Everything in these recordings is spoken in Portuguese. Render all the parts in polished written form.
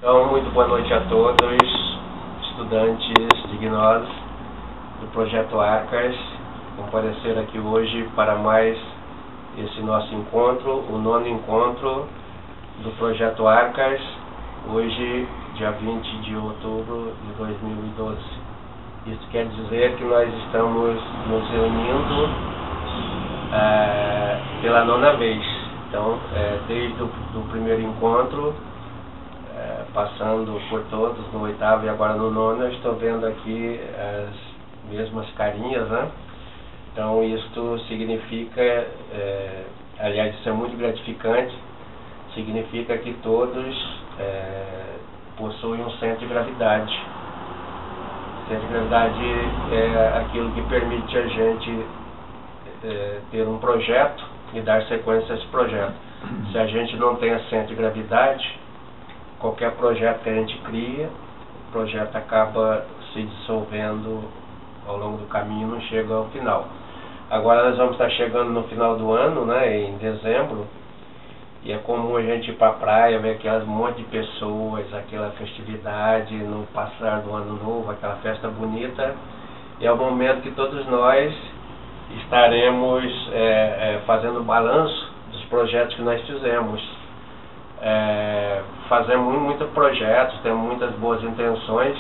Então, muito boa noite a todos, estudantes de gnose do Projeto Arcas, compareceram aqui hoje para mais esse nosso encontro, o 9º encontro do Projeto Arcas, hoje, dia 20 de outubro de 2012. Isso quer dizer que nós estamos nos reunindo pela 9ª vez. Então, desde o primeiro encontro, passando por todos, no 8º e agora no 9º, eu estou vendo aqui as mesmas carinhas, né? Então, isto significa, aliás, isso é muito gratificante, significa que todos possuem um centro de gravidade. O centro de gravidade é aquilo que permite a gente ter um projeto e dar sequência a esse projeto. Se a gente não tem centro de gravidade, qualquer projeto que a gente cria, o projeto acaba se dissolvendo ao longo do caminho e não chega ao final. Agora nós vamos estar chegando no final do ano, né, em dezembro, e é comum a gente ir para a praia, ver aquelas monte de pessoas, aquela festividade no passar do ano novo, aquela festa bonita, e é o momento que todos nós estaremos fazendo balanço dos projetos que nós fizemos. Fazemos muitos projetos, temos muitas boas intenções,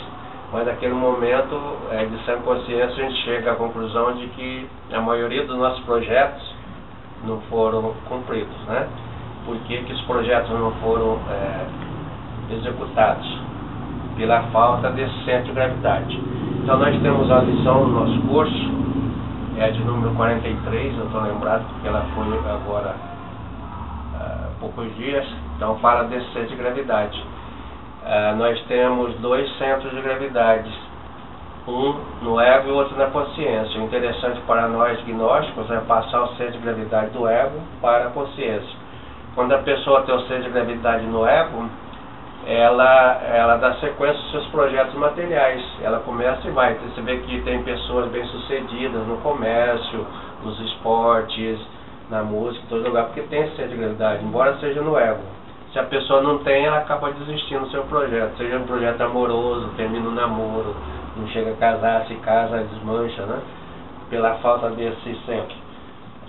mas naquele momento de sã consciência a gente chega à conclusão de que a maioria dos nossos projetos não foram cumpridos, né? Por que os projetos não foram executados? Pela falta desse centro de gravidade. Então nós temos a lição no nosso curso, de número 43, eu estou lembrado porque ela foi agora há poucos dias. Então fala desse centro de gravidade. Nós temos 2 centros de gravidade, um no ego e outro na consciência. O interessante para nós gnósticos é passar o centro de gravidade do ego para a consciência. Quando a pessoa tem o centro de gravidade no ego, ela dá sequência aos seus projetos materiais. Ela começa e vai. Você vê que tem pessoas bem-sucedidas no comércio, nos esportes, na música, em todo lugar, porque tem esse centro de gravidade, embora seja no ego. Se a pessoa não tem, ela acaba desistindo do seu projeto. Seja um projeto amoroso, termina um namoro, não chega a casar, se casa, desmancha, né? Pela falta desse centro.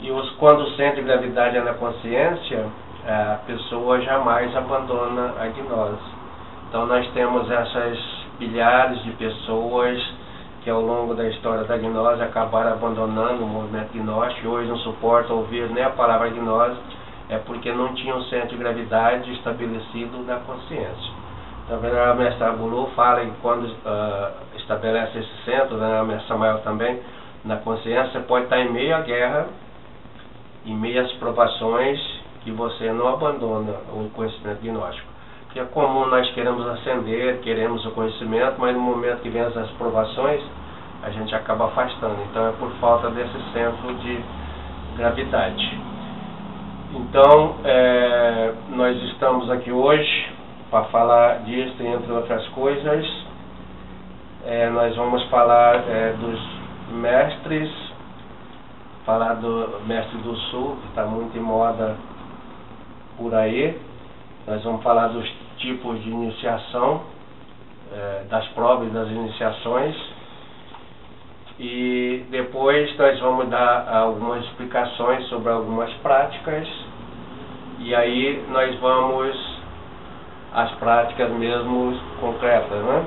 E quando o centro de gravidade é na consciência, a pessoa jamais abandona a gnose. Então nós temos essas milhares de pessoas que ao longo da história da gnose acabaram abandonando o movimento gnóstico e hoje não suportam ouvir nem a palavra gnose, porque não tinha um centro de gravidade estabelecido na consciência. Então a Mestre Abulu fala que quando estabelece esse centro, né, a Mestre Samael também, na consciência, pode estar em meio à guerra, em meio às provações, que você não abandona o conhecimento gnóstico. Porque é comum nós queremos ascender, queremos o conhecimento, mas no momento que vem as provações, a gente acaba afastando. Então é por falta desse centro de gravidade. Então, nós estamos aqui hoje para falar disso, entre outras coisas. Nós vamos falar dos mestres, falar do mestre do Sul, que está muito em moda por aí. Nós vamos falar dos tipos de iniciação, das provas e das iniciações. E depois nós vamos dar algumas explicações sobre algumas práticas. E aí nós vamos às práticas mesmo concretas, né?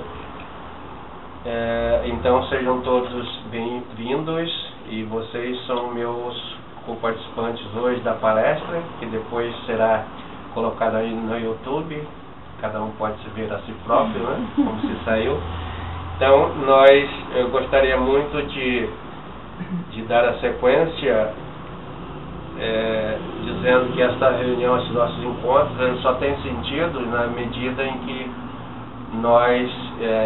Então sejam todos bem-vindos e vocês são meus co-participantes hoje da palestra, que depois será colocada aí no YouTube. Cada um pode se ver a si próprio, né? Como se saiu. Então, eu gostaria muito de dar a sequência, dizendo que esta reunião, esses nossos encontros, eles só tem sentido na medida em que nós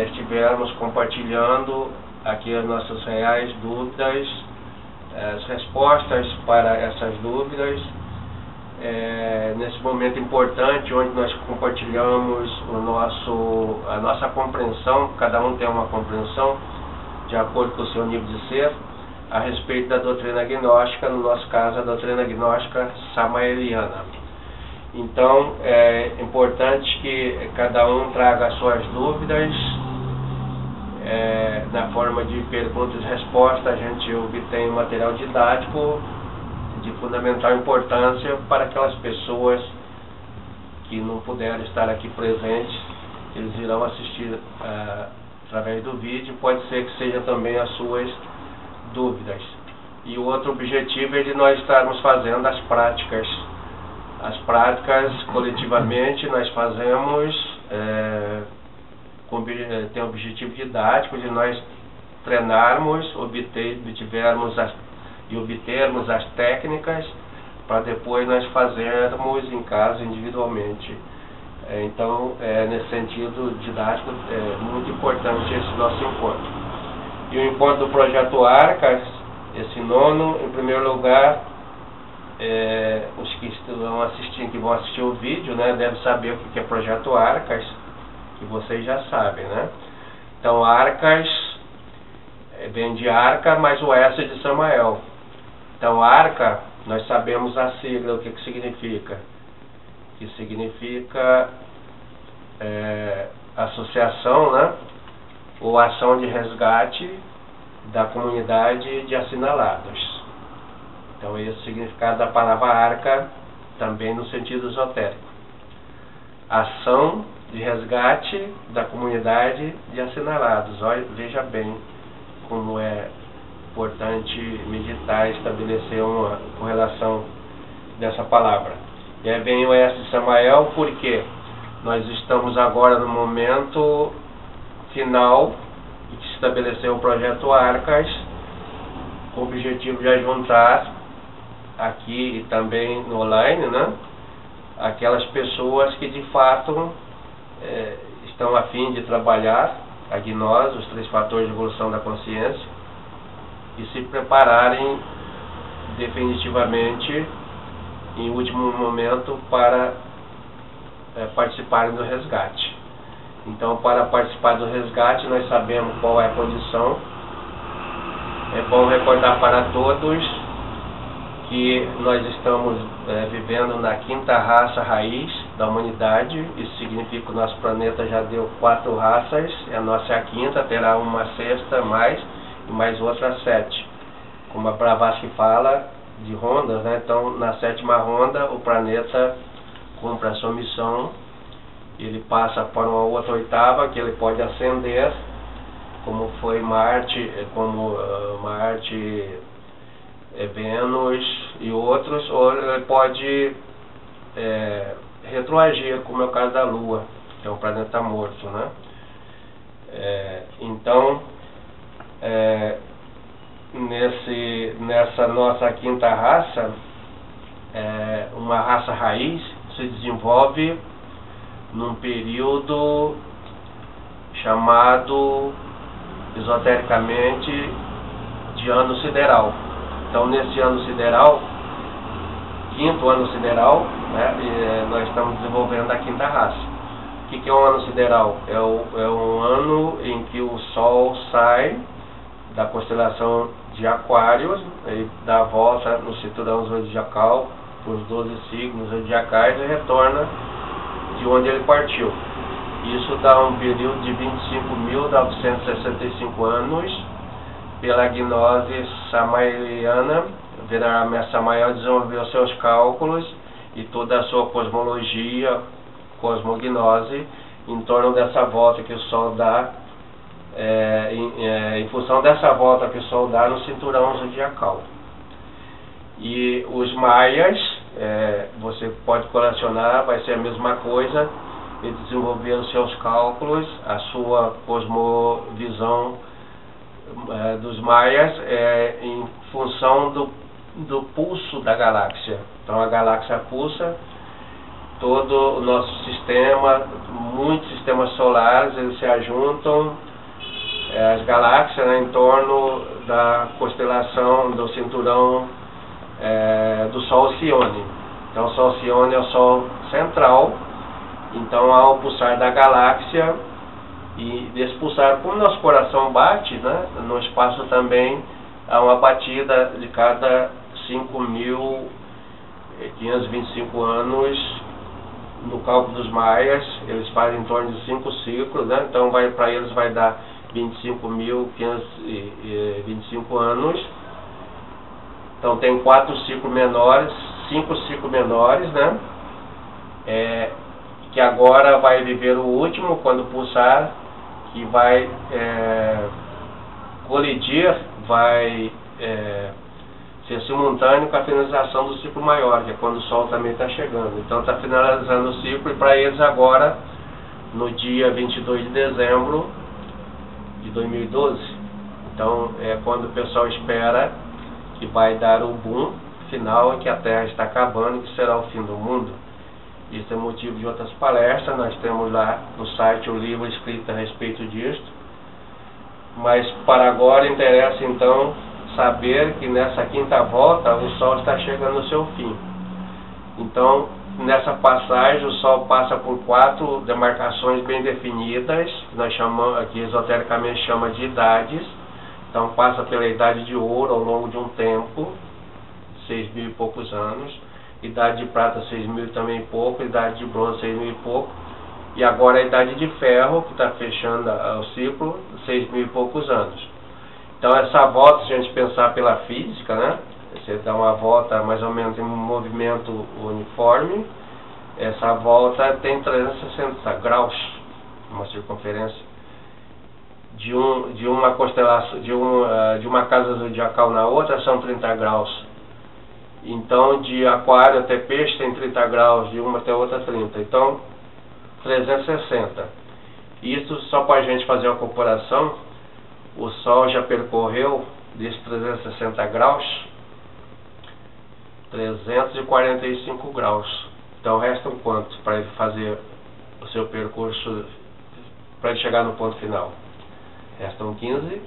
estivermos compartilhando aqui as nossas reais dúvidas, as respostas para essas dúvidas, nesse momento importante onde nós compartilhamos a nossa compreensão, cada um tem uma compreensão de acordo com o seu nível de ser, a respeito da doutrina gnóstica, no nosso caso a doutrina gnóstica samaeliana. Então é importante que cada um traga as suas dúvidas na forma de perguntas e respostas. A gente obtém um material didático de fundamental importância para aquelas pessoas que não puderam estar aqui presentes. Eles irão assistir através do vídeo, pode ser que seja também as suas dúvidas. E o outro objetivo é de nós estarmos fazendo as práticas. As práticas coletivamente nós fazemos tem o objetivo didático de nós treinarmos, obtermos as técnicas para depois nós fazermos em casa individualmente. Então, nesse sentido didático, é muito importante esse nosso encontro. E o encontro do Projeto Arcas, esse nono, em primeiro lugar, os que vão assistir o vídeo, né, devem saber o que é Projeto Arcas, que vocês já sabem, né? Então, Arcas vem de arca, mas o S é de Samael. Então, arca, nós sabemos a sigla, o que significa. Que significa associação, né? Ou ação de resgate da comunidade de assinalados. Então, esse é o significado da palavra arca, também no sentido esotérico. Ação de resgate da comunidade de assinalados. Olha, veja bem como é importante meditar e estabelecer uma correlação dessa palavra. E aí vem o S de Samael, porque nós estamos agora no momento final de estabelecer o projeto Arcas, com o objetivo de ajuntar aqui e também no online, né, aquelas pessoas que de fato estão a fim de trabalhar a gnose, os 3 fatores de evolução da consciência, e se prepararem definitivamente em último momento para participarem do resgate. Então, para participar do resgate, nós sabemos qual é a condição. É bom recordar para todos que nós estamos vivendo na 5ª raça raiz da humanidade. Isso significa que o nosso planeta já deu 4 raças, a nossa é a 5ª, terá uma 6ª mais, e mais outra 7. Como a Blavatsky fala, de rondas, né? Então, na 7ª ronda, o planeta cumpre a sua missão, ele passa para uma outra 8ª, que ele pode ascender, como foi Marte, Vênus e outros, ou ele pode retroagir, como é o caso da Lua, que é um planeta morto, né? Então, nessa nossa 5ª raça, uma raça raiz se desenvolve num período chamado esotericamente de ano sideral. Então, nesse ano sideral, 5º ano sideral, né, nós estamos desenvolvendo a 5ª raça. O que é um ano sideral? É um ano em que o Sol sai da constelação de Aquários e dá a volta no cinturão zodiacal, por 12 signos zodiacais, e retorna de onde ele partiu. Isso dá um período de 25.965 anos. Pela gnose samaeliana, Venerable Samael desenvolveu seus cálculos e toda a sua cosmologia, cosmognose, em torno dessa volta que o Sol dá, em função dessa volta que o Sol dá no cinturão zodiacal. E os maias, você pode colecionar, vai ser a mesma coisa, eles desenvolveram seus cálculos, a sua cosmovisão dos maias em função do pulso da galáxia. Então a galáxia pulsa, todo o nosso sistema, muitos sistemas solares, eles se ajuntam, as galáxias, né, em torno da constelação do cinturão do Sol Alcione. Então o Sol Alcione é o Sol central. Então, ao pulsar da galáxia e desse pulsar, como nosso coração bate, né, no espaço também há uma batida de cada 5.525 anos no cálculo dos maias, eles fazem em torno de 5 ciclos, né? Então para eles vai dar 25.525 anos. Então tem 4 ciclos menores, 5 ciclos menores, né? Que agora vai viver o último quando pulsar, que vai colidir, vai ser simultâneo com a finalização do ciclo maior, que é quando o Sol também está chegando. Então está finalizando o ciclo, e para eles agora, no dia 22 de dezembro de 2012, então é quando o pessoal espera que vai dar o boom final, que a Terra está acabando e que será o fim do mundo. Isso é motivo de outras palestras, nós temos lá no site o livro escrito a respeito disso. Mas para agora interessa então saber que nessa quinta volta o Sol está chegando ao seu fim. Então, nessa passagem o Sol passa por 4 demarcações bem definidas, que nós chamamos, aqui esotericamente chama de idades. Então passa pela idade de ouro ao longo de um tempo, 6.000 e poucos anos, idade de prata 6.000 também pouco, idade de bronze 6.000 e pouco, e agora a idade de ferro, que está fechando o ciclo, 6.000 e poucos anos. Então essa volta, se a gente pensar pela física, né, você dá uma volta mais ou menos em um movimento uniforme, essa volta tem 360 graus, uma circunferência. De uma constelação, de uma casa zodiacal na outra são 30 graus. Então de Aquário até Peixe tem 30 graus, de uma até outra 30. Então 360. Isso só para a gente fazer uma comparação, o Sol já percorreu desses 360 graus 345 graus. Então restam quanto para ele fazer o seu percurso, para ele chegar no ponto final? Restam 15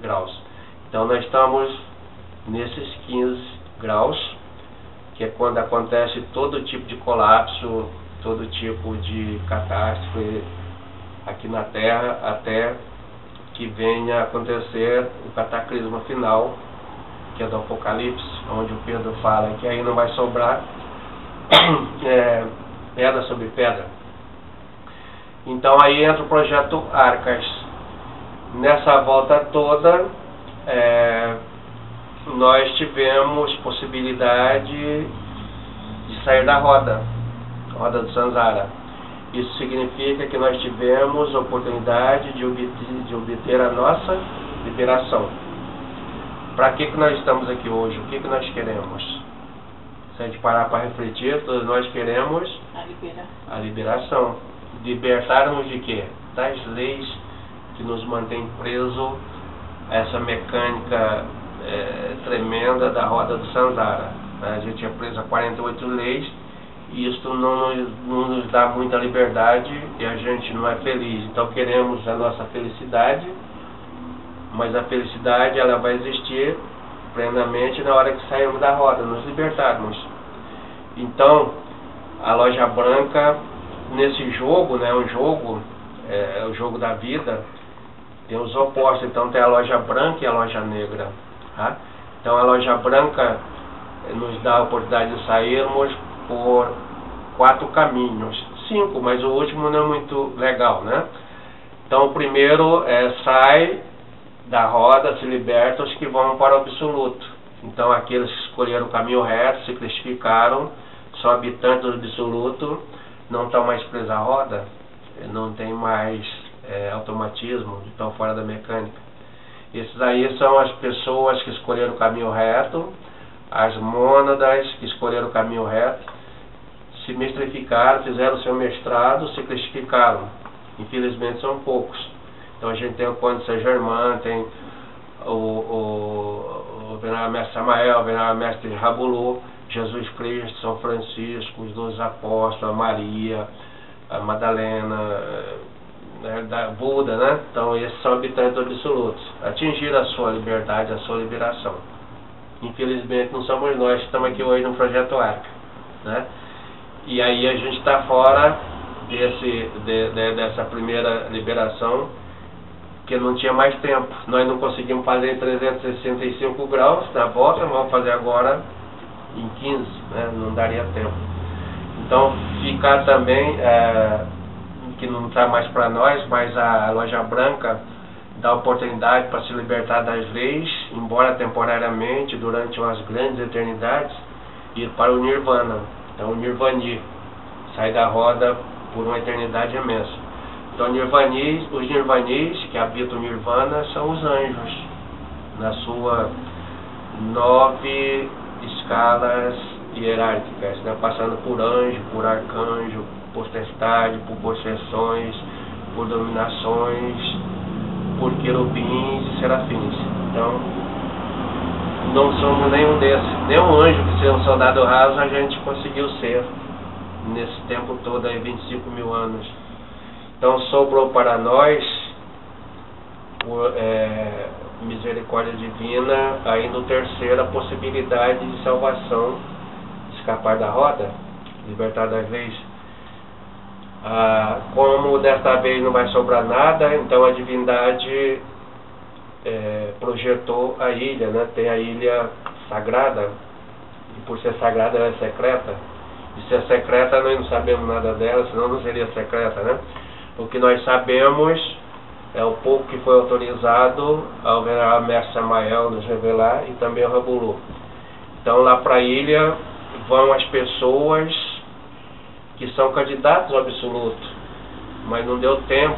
graus. Então nós estamos nesses 15 graus, que é quando acontece todo tipo de colapso, todo tipo de catástrofe aqui na Terra, até que venha a acontecer o cataclisma final, que é do Apocalipse, onde o Pedro fala que aí não vai sobrar pedra sobre pedra. Então aí entra o projeto Arcas. Nessa volta toda, nós tivemos possibilidade de sair da roda do Samsara. Isso significa que nós tivemos oportunidade de obter a nossa liberação. Para que nós estamos aqui hoje? O que nós queremos? Se a gente parar para refletir, todos nós queremos a liberação. Libertar-nos de quê? Das leis que nos mantém preso a essa mecânica tremenda da roda do Samsara. A gente é preso a 48 leis, e isso não nos dá muita liberdade e a gente não é feliz. Então queremos a nossa felicidade, mas a felicidade ela vai existir plenamente na hora que sairmos da roda, nos libertarmos. Então a loja branca, nesse jogo, né, o jogo da vida, tem os opostos. Então tem a loja branca e a loja negra, tá? Então a loja branca nos dá a oportunidade de sairmos por 4 caminhos, 5, mas o último não é muito legal, né? Então o primeiro sai da roda, se liberta os que vão para o absoluto. Então aqueles que escolheram o caminho reto, se classificaram, são habitantes do absoluto, não estão mais presos à roda, não tem mais automatismo, estão fora da mecânica. Esses aí são as pessoas que escolheram o caminho reto, as mônadas que escolheram o caminho reto, se mestrificaram, fizeram o seu mestrado, se classificaram. Infelizmente são poucos. Então a gente tem o Conde Saint-Germain, tem o Venerável Mestre Samael, o Venerável Mestre Rabulô, Jesus Cristo, São Francisco, os 12 Apóstolos, a Maria, a Madalena, da Buda, né? Então esses são habitantes do absoluto, atingiram a sua liberdade, a sua liberação. Infelizmente não somos nós que estamos aqui hoje no Projeto Arca, né? E aí a gente está fora dessa primeira liberação, que não tinha mais tempo. Nós não conseguimos fazer em 365 graus na volta, vamos fazer agora em 15, né? Não daria tempo. Então ficar também, que não está mais para nós, mas a Loja Branca dá oportunidade para se libertar das leis, embora temporariamente, durante umas grandes eternidades, ir para o Nirvana. Então o Nirvani sai da roda por uma eternidade imensa. Então os Nirvanis que habitam o Nirvana são os anjos, na sua 9 escalas hierárquicas, né? Passando por anjo, por arcanjo, por potestade, por possessões, por dominações, por querubins e serafins. Então, não somos nenhum desses, nenhum anjo que seja um soldado raso a gente conseguiu ser nesse tempo todo, aí 25 mil anos. Então sobrou para nós, por misericórdia divina, ainda a terceira possibilidade de salvação, escapar da roda, libertar das leis. Como desta vez não vai sobrar nada, então a divindade projetou a ilha, né? Tem a ilha sagrada, e por ser sagrada ela é secreta. E se é secreta nós não sabemos nada dela, senão não seria secreta, né? O que nós sabemos é o pouco que foi autorizado ao venerável Mestre Samael nos revelar, e também o Rabulu. Então lá para a ilha vão as pessoas que são candidatos ao absoluto, mas não deu tempo,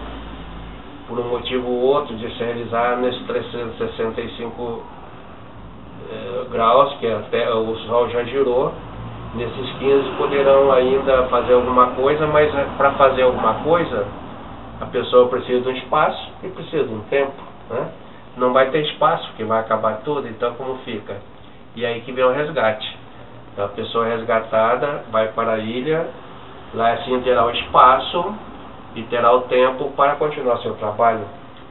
por um motivo ou outro, de se realizar nesses 365 graus, que até o Sol já girou. Nesses 15 poderão ainda fazer alguma coisa, mas para fazer alguma coisa, a pessoa precisa de um espaço e precisa de um tempo, né? Não vai ter espaço, porque vai acabar tudo, então como fica? E aí que vem o resgate. Então a pessoa resgatada vai para a ilha, lá assim terá o espaço e terá o tempo para continuar seu trabalho.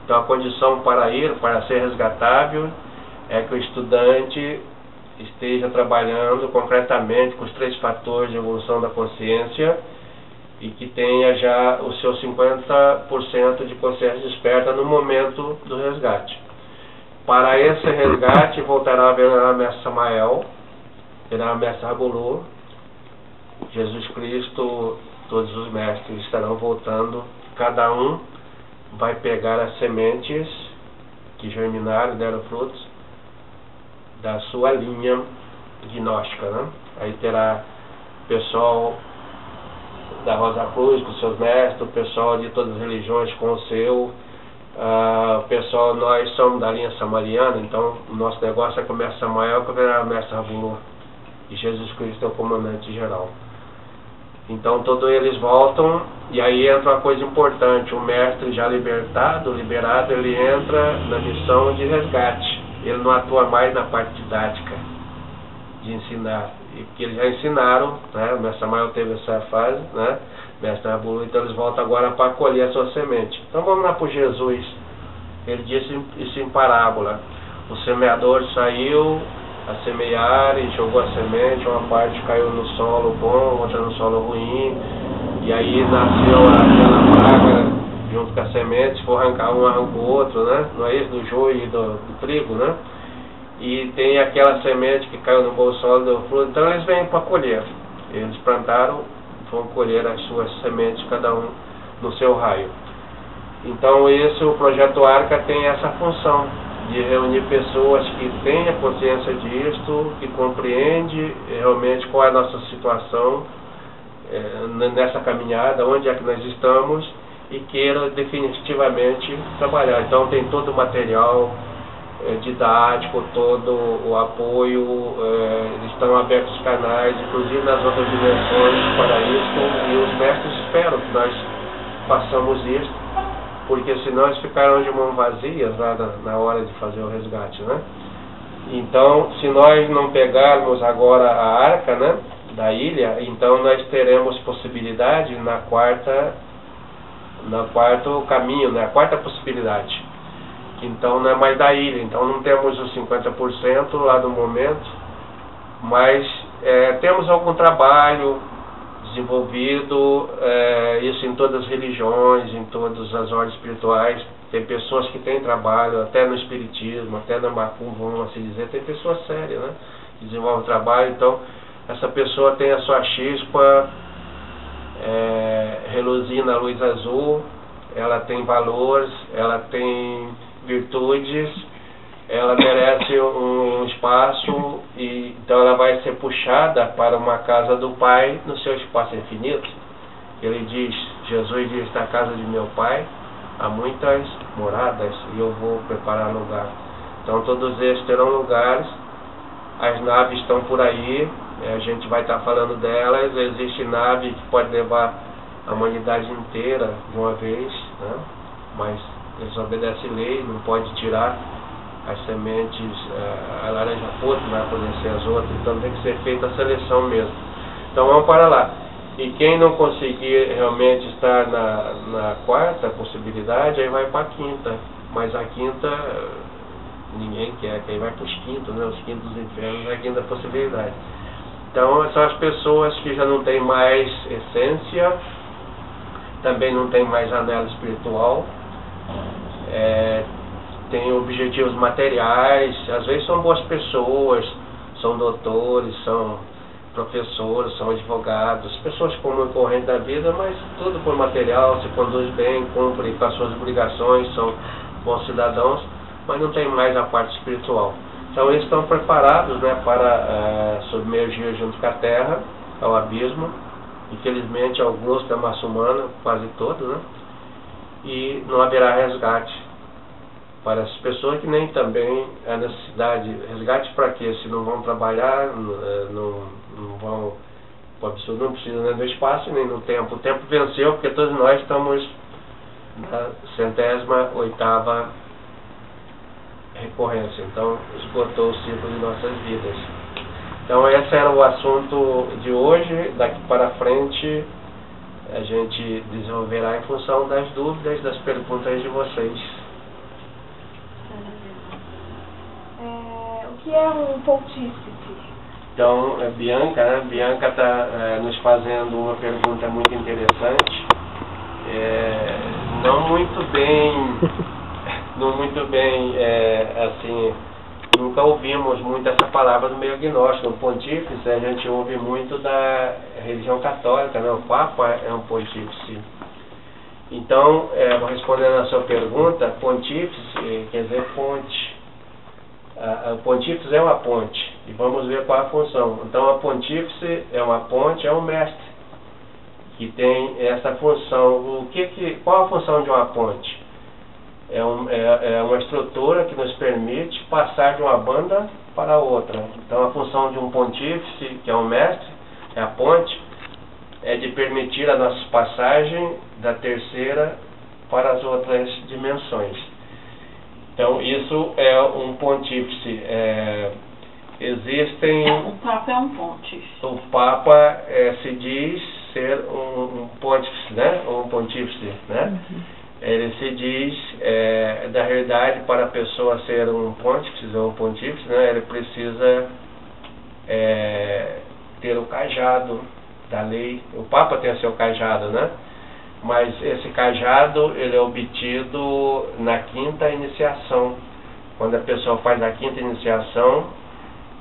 Então a condição para ir, para ser resgatável, é que o estudante esteja trabalhando concretamente com os 3 fatores de evolução da consciência e que tenha já os seus 50% de consciência desperta no momento do resgate. Para esse resgate voltará a venerável Mestre Samael, venerável Mestre Rabulu, Jesus Cristo, todos os mestres estarão voltando, cada um vai pegar as sementes que germinaram e deram frutos da sua linha gnóstica, né? Aí terá o pessoal da Rosa Cruz com seus mestres, o pessoal de todas as religiões com o seu, o pessoal, nós somos da linha samariana, então o nosso negócio é com o Mestre Samael, que é o Mestre Rabulu, e Jesus Cristo é o comandante geral. Então todos eles voltam, e aí entra uma coisa importante: o mestre já liberado, ele entra na missão de resgate. Ele não atua mais na parte didática de ensinar, e porque eles já ensinaram, né? O Mestre Samael teve essa fase, né? Mestre Rabulu, então eles voltam agora para colher a sua semente. Então vamos lá para Jesus. Ele disse isso em parábola: o semeador saiu a semear e jogou a semente, uma parte caiu no solo bom, outra no solo ruim, e aí nasceu aquela praga junto com a semente, se for arrancar um, arranca o outro, né? Não é isso? Do joio e do trigo, né? E tem aquela semente que caiu no bom solo, deu fruto, então eles vêm para colher. Eles plantaram, vão colher as suas sementes, cada um no seu raio. Então o Projeto Arca tem essa função de reunir pessoas que têm a consciência disto, que compreende realmente qual é a nossa situação nessa caminhada, onde é que nós estamos, e queira definitivamente trabalhar. Então tem todo o material didático, todo o apoio, estão abertos os canais, inclusive nas outras dimensões para isso, e os mestres esperam que nós façamos isso, porque senão eles ficaram de mãos vazias lá na hora de fazer o resgate, né? Então, se nós não pegarmos agora a arca, né, da ilha, então nós teremos possibilidade no quarto caminho, né, a quarta possibilidade, que então não é mais da ilha. Então não temos os 50% lá no momento, mas temos algum trabalho desenvolvido, isso em todas as religiões, em todas as ordens espirituais. Tem pessoas que têm trabalho, até no espiritismo, até na macumba, vamos assim dizer, tem pessoas sérias, né, que desenvolvem trabalho. Então essa pessoa tem a sua chispa reluzir na luz azul, ela tem valores, ela tem virtudes, ela merece um espaço, e então ela vai ser puxada para uma casa do Pai no seu espaço infinito. Ele diz, Jesus diz, na casa de meu Pai há muitas moradas e eu vou preparar lugar. Então todos eles terão lugares, as naves estão por aí, a gente vai estar falando delas. Existe nave que pode levar a humanidade inteira de uma vez, né? Mas eles obedecem lei, não pode tirar as sementes, a laranja podre vai conhecer as outras, então tem que ser feita a seleção mesmo. Então vamos para lá. E quem não conseguir realmente estar na quarta possibilidade, aí vai para a quinta. Mas a quinta, ninguém quer, que aí vai para os quintos, né? Os quintos dos infernos é a quinta possibilidade. Então são as pessoas que já não têm mais essência, também não tem mais anelo espiritual, tem objetivos materiais, às vezes são boas pessoas, são doutores, são professores, são advogados, pessoas comuns e correntes da vida, mas tudo por material, se conduz bem, cumpre com as suas obrigações, são bons cidadãos, mas não tem mais a parte espiritual. Então eles estão preparados, né, para submergir junto com a terra, ao abismo. Infelizmente alguns da massa humana, quase todos, né, e não haverá resgate para as pessoas que nem também a necessidade. Resgate para quê? Se não vão trabalhar, não vão, não precisam nem do espaço nem do tempo. O tempo venceu, porque todos nós estamos na 108ª recorrência. Então esgotou o ciclo de nossas vidas. Então esse era o assunto de hoje. Daqui para frente a gente desenvolverá em função das dúvidas, das perguntas de vocês. O que é um pontífice? Então, Bianca, né? Bianca está nos fazendo uma pergunta muito interessante. Não muito bem, assim, nunca ouvimos muito essa palavra no meio agnóstico. Um pontífice a gente ouve muito da religião católica, né? O Papa é um pontífice. Então, vou respondendo a sua pergunta. Pontífice quer dizer ponte. O pontífice é uma ponte, e vamos ver qual a função. Então a pontífice é uma ponte, é um mestre que tem essa função. Qual a função de uma ponte? É uma estrutura que nos permite passar de uma banda para outra. Então a função de um pontífice, que é um mestre, é a ponte, é de permitir a nossa passagem da terceira para as outras dimensões. Então, isso é um pontífice. O Papa é um pontífice. O Papa se diz ser um pontífice, né? Um pontífice, né? Uhum. Ele se diz, da realidade, para a pessoa ser um pontífice ou um pontífice, né? Ele precisa ter o cajado da lei. O Papa tem o seu cajado, né? Mas esse cajado ele é obtido na quinta iniciação. Quando a pessoa faz a quinta iniciação,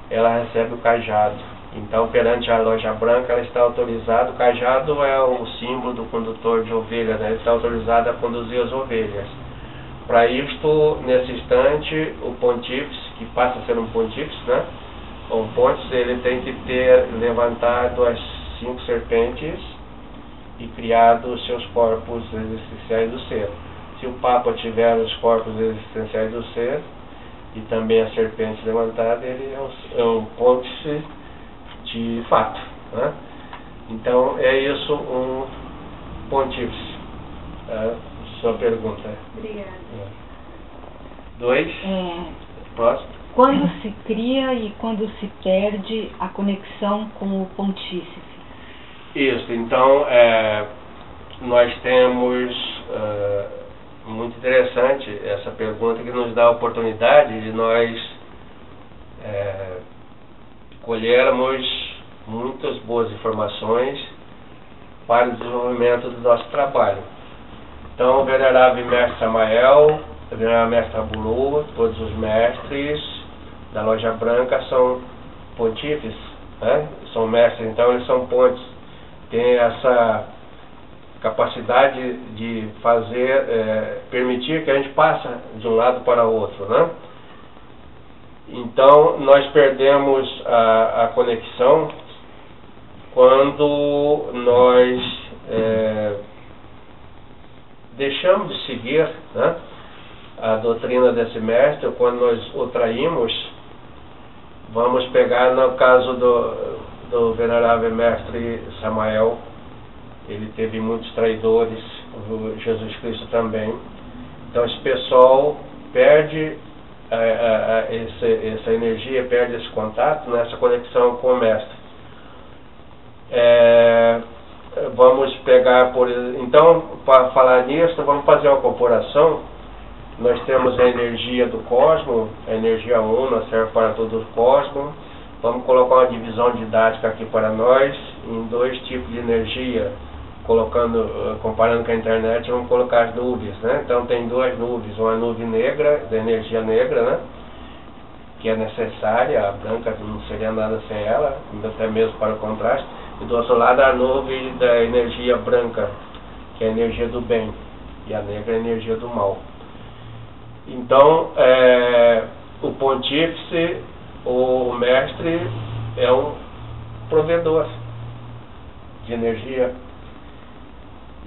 ela recebe o cajado. Então, perante a loja branca, ela está autorizada. O cajado é o símbolo do condutor de ovelhas, né? Ele está autorizado a conduzir as ovelhas. Para isto, nesse instante, o pontífice, que passa a ser um pontífice, né? Um pontífice, ele tem que ter levantado as 5 serpentes e criado os seus corpos existenciais do ser. Se o Papa tiver os corpos existenciais do ser e também a serpente levantada, ele é um pontífice de fato, né? Então é isso, um pontífice. Sua pergunta. Obrigada. 2. Próximo. Quando se cria e quando se perde a conexão com o pontífice? Isso, então nós temos, muito interessante essa pergunta, que nos dá a oportunidade de nós colhermos muitas boas informações para o desenvolvimento do nosso trabalho. Então, o venerável mestre Samael, o venerável mestre Abulu, todos os mestres da loja branca são pontífices, né? São mestres, então eles são pontes. Tem essa capacidade de fazer, permitir que a gente passe de um lado para o outro, né? Então, nós perdemos a conexão quando nós deixamos de seguir, né, a doutrina desse mestre, quando nós o traímos. Vamos pegar no caso do venerável mestre Samael. Ele teve muitos traidores, o Jesus Cristo também. Então esse pessoal perde essa energia, perde esse contato, né, essa conexão com o mestre. Vamos pegar, então, para falar nisso, vamos fazer uma comparação. Nós temos a energia do cosmos, a energia una serve para todo o cosmos. Vamos colocar uma divisão didática aqui para nós, em dois tipos de energia, comparando com a internet, vamos colocar as nuvens, né? Então tem duas nuvens, uma nuvem negra, da energia negra, né, que é necessária, a branca não seria nada sem ela, até mesmo para o contraste, e do outro lado a nuvem da energia branca, que é a energia do bem, e a negra é a energia do mal. Então, o pontífice, o mestre, é um provedor de energia,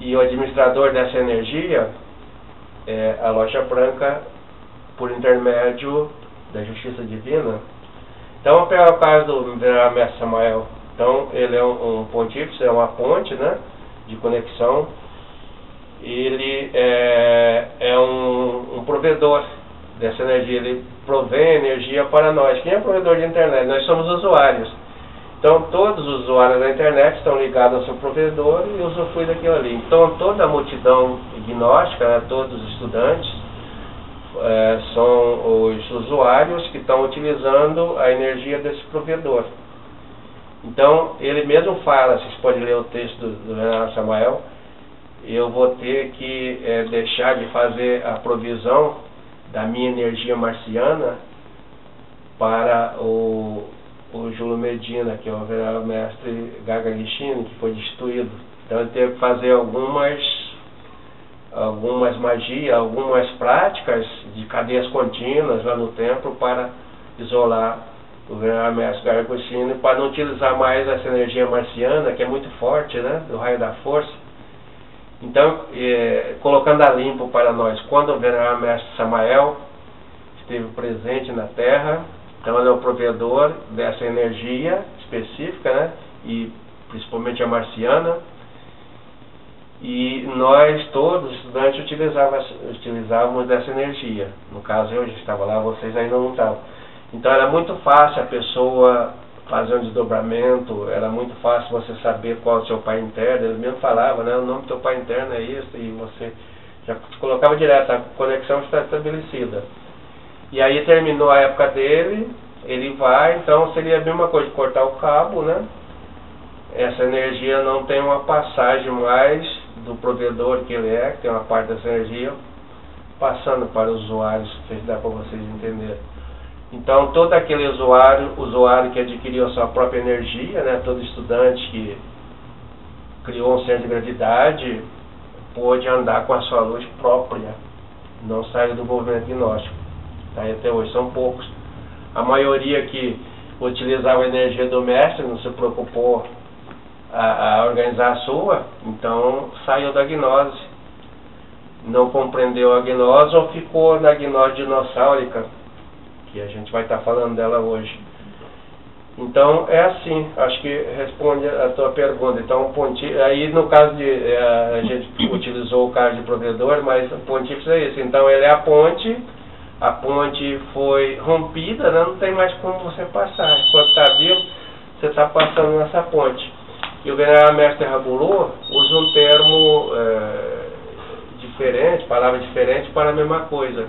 e o administrador dessa energia é a loja branca, por intermédio da justiça divina. Então, vamos pegar o caso do venerável mestre Samael. Então, ele é um pontífice, é uma ponte, né, de conexão. Ele é um provedor dessa energia, ele provém energia para nós. Quem é provedor de internet? Nós somos usuários. Então todos os usuários da internet estão ligados ao seu provedor e usufruem daquilo ali. Então toda a multidão gnóstica, né, todos os estudantes, são os usuários que estão utilizando a energia desse provedor. Então ele mesmo fala, vocês podem ler o texto do venerável Samael, eu vou ter que deixar de fazer a provisão da minha energia marciana para o Júlio Medina, que é o venerável mestre Gaga Gishine, que foi destituído. Então ele teve que fazer algumas magias, algumas práticas de cadeias contínuas lá no templo para isolar o venerável mestre Gaga Gishine, para não utilizar mais essa energia marciana, que é muito forte, né, do raio da força. Então, colocando a limpo para nós, quando o venerável mestre Samael esteve presente na Terra, então ele é o provedor dessa energia específica, né, e principalmente a marciana, e nós todos, estudantes, utilizávamos dessa energia. No caso eu já estava lá, vocês ainda não estavam. Então era muito fácil a pessoa fazer um desdobramento, era muito fácil você saber qual é o seu pai interno. Ele mesmo falava, né, o nome do teu pai interno é isso, e você já colocava direto, a conexão está estabelecida. E aí terminou a época dele, ele vai, então seria a mesma coisa de cortar o cabo, né? Essa energia não tem uma passagem mais do provedor que ele é, que tem uma parte dessa energia, passando para os usuários, se dá para vocês entenderem. Então, todo aquele usuário que adquiriu a sua própria energia, né, todo estudante que criou um centro de gravidade, pôde andar com a sua luz própria, não saiu do movimento gnóstico. Tá, até hoje são poucos. A maioria que utilizava a energia do mestre não se preocupou a organizar a sua, então saiu da gnose. Não compreendeu a gnose ou ficou na gnose dinossáurica, que a gente vai estar falando dela hoje. Então é assim, acho que responde a tua pergunta. Então aí no caso de a gente utilizou o caso de provedor, mas o pontífice é isso. Então ele é a ponte foi rompida, né? Não tem mais como você passar. Enquanto está vivo, você está passando nessa ponte. E o venerável mestre Rabulô usa um termo diferente, palavra diferente para a mesma coisa.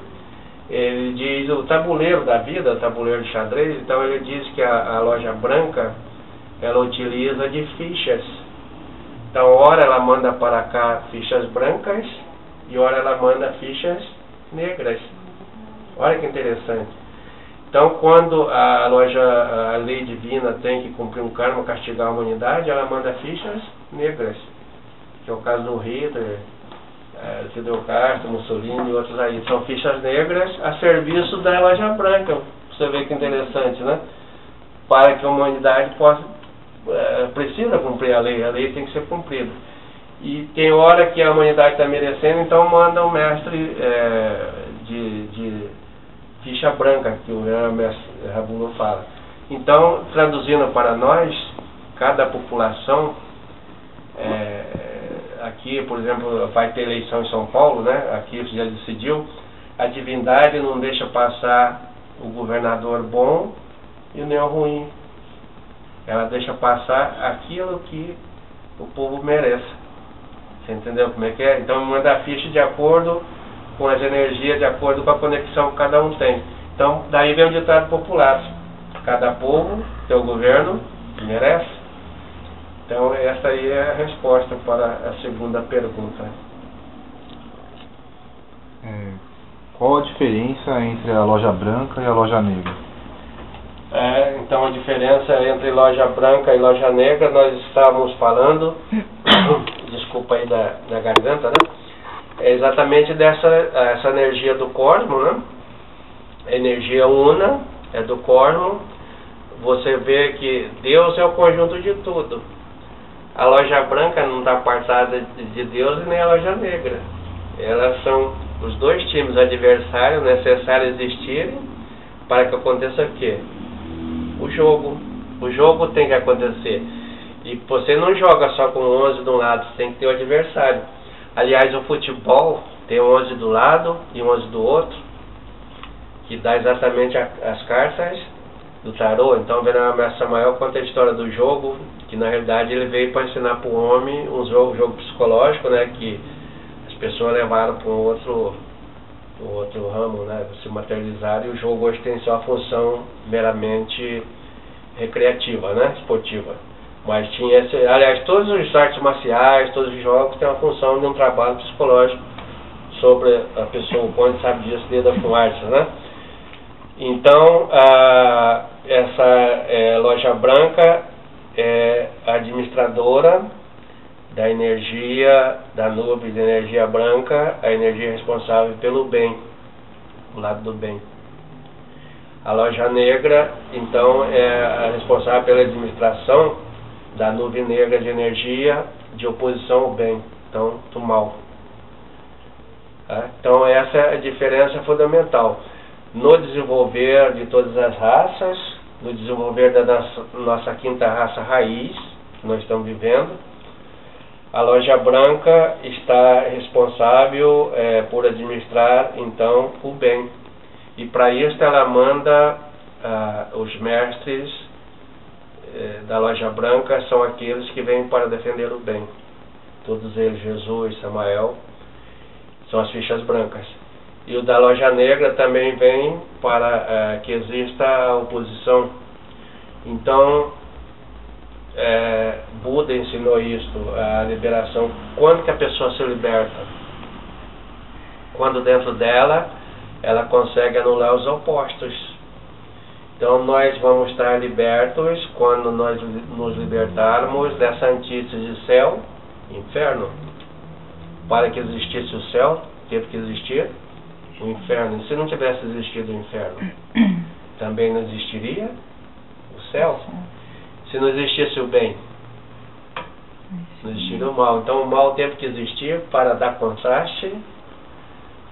Ele diz o tabuleiro da vida, o tabuleiro de xadrez. Então ele diz que a loja branca, ela utiliza de fichas. Então ora ela manda para cá fichas brancas e ora ela manda fichas negras. Olha que interessante. Então quando a lei divina tem que cumprir um karma, castigar a humanidade, ela manda fichas negras. que é o caso do Hitler, Fidel Castro, Mussolini e outros aí. São fichas negras a serviço da loja branca. Você vê que interessante, né? Para que a humanidade precisa cumprir a lei tem que ser cumprida. E tem hora que a humanidade está merecendo, então manda um mestre de ficha branca, que o mestre Rabulo fala. Então, traduzindo para nós, cada população, aqui, por exemplo, vai ter eleição em São Paulo, né? Aqui já decidiu, a divindade não deixa passar o governador bom e nem o ruim. Ela deixa passar aquilo que o povo merece. Você entendeu como é que é? Então manda a ficha de acordo com as energias, de acordo com a conexão que cada um tem. Então daí vem o ditado popular: cada povo tem o governo que merece. Então essa aí é a resposta para a segunda pergunta. Qual a diferença entre a loja branca e a loja negra? Então a diferença entre loja branca e loja negra, nós estávamos falando, desculpa aí da garganta, né? É exatamente essa energia do cosmo, né? A energia una é do cosmo. Você vê que Deus é o conjunto de tudo. A loja branca não está apartada de Deus e nem a loja negra. Elas são os dois times adversários necessários existirem para que aconteça o quê? O jogo. O jogo tem que acontecer. E você não joga só com 11 de um lado, você tem que ter o adversário. Aliás, o futebol tem 11 do lado e 11 do outro, que dá exatamente as cartas do tarô. Então, Venerable Samael conta a história do jogo, que na realidade ele veio para ensinar para o homem um jogo psicológico, né, que as pessoas levaram para um outro ramo, né, se materializar, e o jogo hoje tem só a função meramente recreativa, né, esportiva. Mas tinha aliás, todos os artes marciais, todos os jogos têm a função de um trabalho psicológico sobre a pessoa. O Conde sabe disso desde a Fuarte, né? Então, essa loja branca é a administradora da energia, da nuvem de energia branca, a energia responsável pelo bem, o lado do bem. A loja negra, então, é a responsável pela administração da nuvem negra de energia de oposição ao bem, então, do mal. Então, essa é a diferença fundamental. No desenvolver de todas as raças, no desenvolver da nossa quinta raça raiz, que nós estamos vivendo, a loja branca está responsável por administrar, então, o bem. E para isso ela manda os mestres da loja branca, são aqueles que vêm para defender o bem. Todos eles, Jesus, Samael, são as fichas brancas. E o da loja negra também vem para que exista a oposição. Então, Buda ensinou isto, a liberação. Quando que a pessoa se liberta? Quando dentro dela ela consegue anular os opostos. Então nós vamos estar libertos quando nós nos libertarmos dessa antítese de céu e inferno. Para que existisse o céu, teve que existir o inferno. E se não tivesse existido o inferno, também não existiria o céu. Se não existisse o bem, não existiria o mal. Então o mal teve que existir para dar contraste,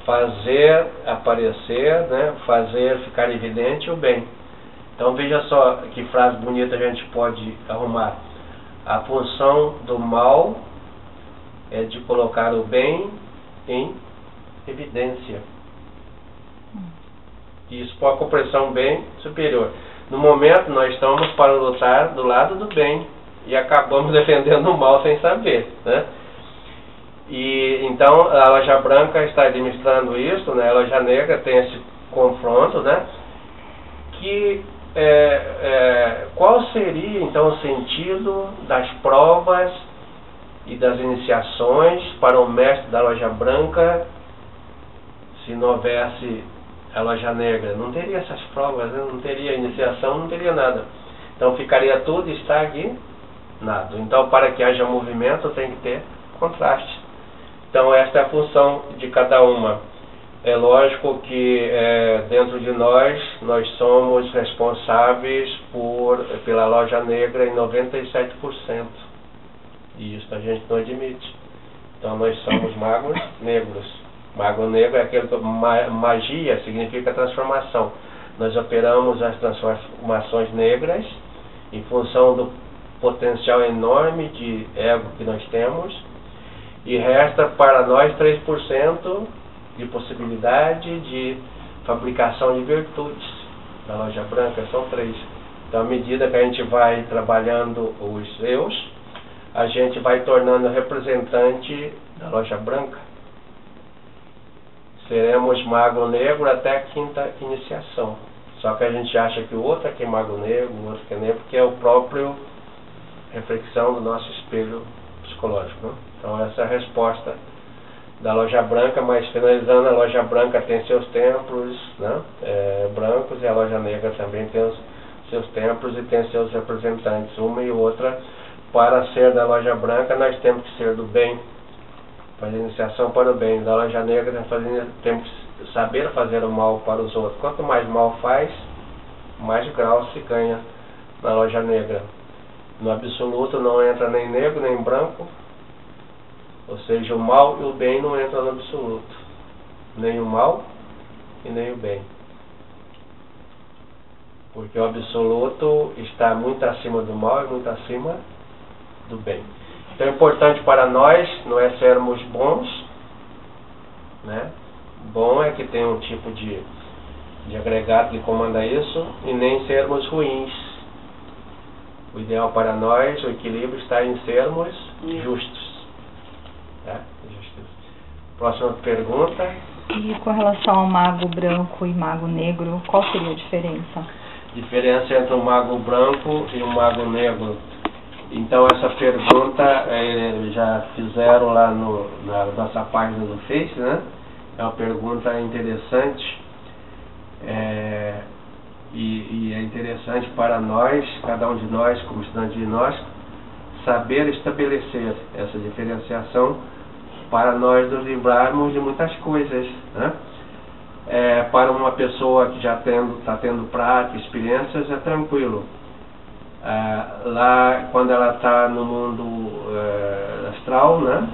fazer aparecer, né, fazer ficar evidente o bem. Então veja só que frase bonita a gente pode arrumar. A função do mal é de colocar o bem em evidência. Isso por uma compreensão bem superior. No momento nós estamos para lutar do lado do bem e acabamos defendendo o mal sem saber, né? E então a loja branca está administrando isso, né? A loja negra tem esse confronto, né? Que qual seria então o sentido das provas e das iniciações para o mestre da loja branca se não houvesse a loja negra? Não teria essas provas, né? Não teria iniciação, não teria nada. Então ficaria tudo estagnado. Então para que haja movimento tem que ter contraste. Então esta é a função de cada uma. É lógico que dentro de nós somos responsáveis pela loja negra em 97%. E isso a gente não admite. Então nós somos magos negros. Mago negro é aquele que magia significa transformação. Nós operamos as transformações negras em função do potencial enorme de ego que nós temos, e resta para nós 3% de possibilidade de fabricação de virtudes. Na loja branca são 3. Então, à medida que a gente vai trabalhando os eus, a gente vai tornando representante da loja branca. Seremos mago negro até a 5ª iniciação. Só que a gente acha que o outro é que é mago negro, o outro que é negro, porque é o próprio reflexão do nosso espelho psicológico, né? Então essa é a resposta da loja branca, mas finalizando, a loja branca tem seus templos, né, brancos, e a loja negra também tem os seus templos e tem seus representantes, uma e outra. Para ser da loja branca nós temos que ser do bem, fazer iniciação para o bem. Da loja negra temos que saber fazer o mal para os outros. Quanto mais mal faz, mais grau se ganha na loja negra. No absoluto não entra nem negro nem branco, ou seja, o mal e o bem não entram no absoluto, nem o mal e nem o bem, porque o absoluto está muito acima do mal e muito acima do bem. Então é importante para nós não é sermos bons, né? Bom é que tem um tipo de agregado que comanda isso, e nem sermos ruins. O ideal para nós, o equilíbrio está em sermos justos. Tá? Próxima pergunta. E com relação ao mago branco e mago negro, qual seria a diferença? Diferença entre o mago branco e o mago negro. Então essa pergunta já fizeram lá na nossa página do Face, né? É uma pergunta interessante. E é interessante para nós, cada um de nós, como estudante de nós, saber estabelecer essa diferenciação para nós nos livrarmos de muitas coisas, né? Para uma pessoa que já está tendo prática, experiências, é tranquilo. Lá, quando ela está no mundo astral, né?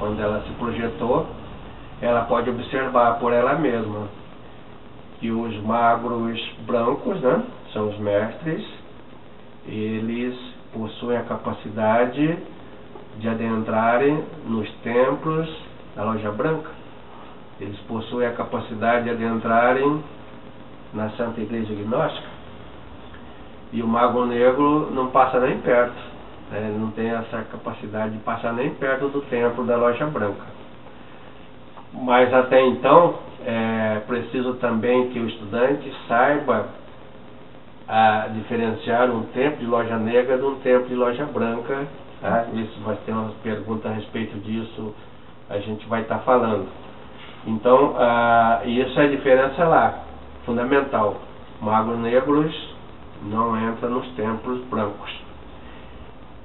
Quando ela se projetou, ela pode observar por ela mesma que os magos brancos, né, são os mestres, eles possuem a capacidade de adentrarem nos templos da loja branca. Eles possuem a capacidade de adentrarem na Santa Igreja Gnóstica. E o mago negro não passa nem perto, né, ele não tem essa capacidade de passar nem perto do templo da loja branca. Mas até então, é preciso também que o estudante saiba diferenciar um templo de loja negra de um templo de loja branca. Tá? Isso vai ter uma pergunta a respeito disso, a gente vai estar falando. Então, isso é a diferença lá, fundamental. Magos negros não entram nos templos brancos.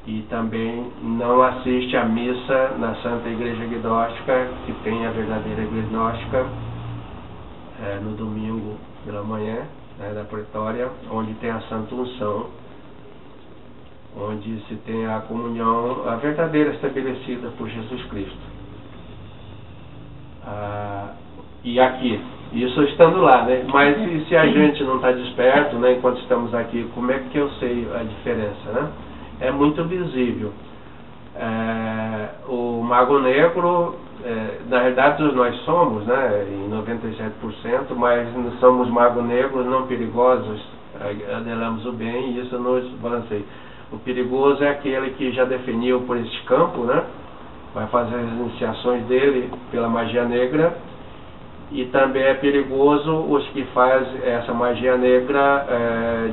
E também não assiste à missa na Santa Igreja Gnóstica, que tem a verdadeira Igreja Gnóstica, no domingo pela manhã, né, da Pretória, onde tem a Santa Unção, onde se tem a comunhão, a verdadeira estabelecida por Jesus Cristo. E aqui, isso estando lá, né? Mas se a gente não está desperto, né, enquanto estamos aqui, como é que eu sei a diferença, né? É muito visível. O mago negro, na verdade nós somos, né, em 97%, mas somos magos negros não perigosos, anelamos o bem, e isso nos balanceia. O perigoso é aquele que já definiu por este campo, né, vai fazer as iniciações dele pela magia negra, e também é perigoso os que fazem essa magia negra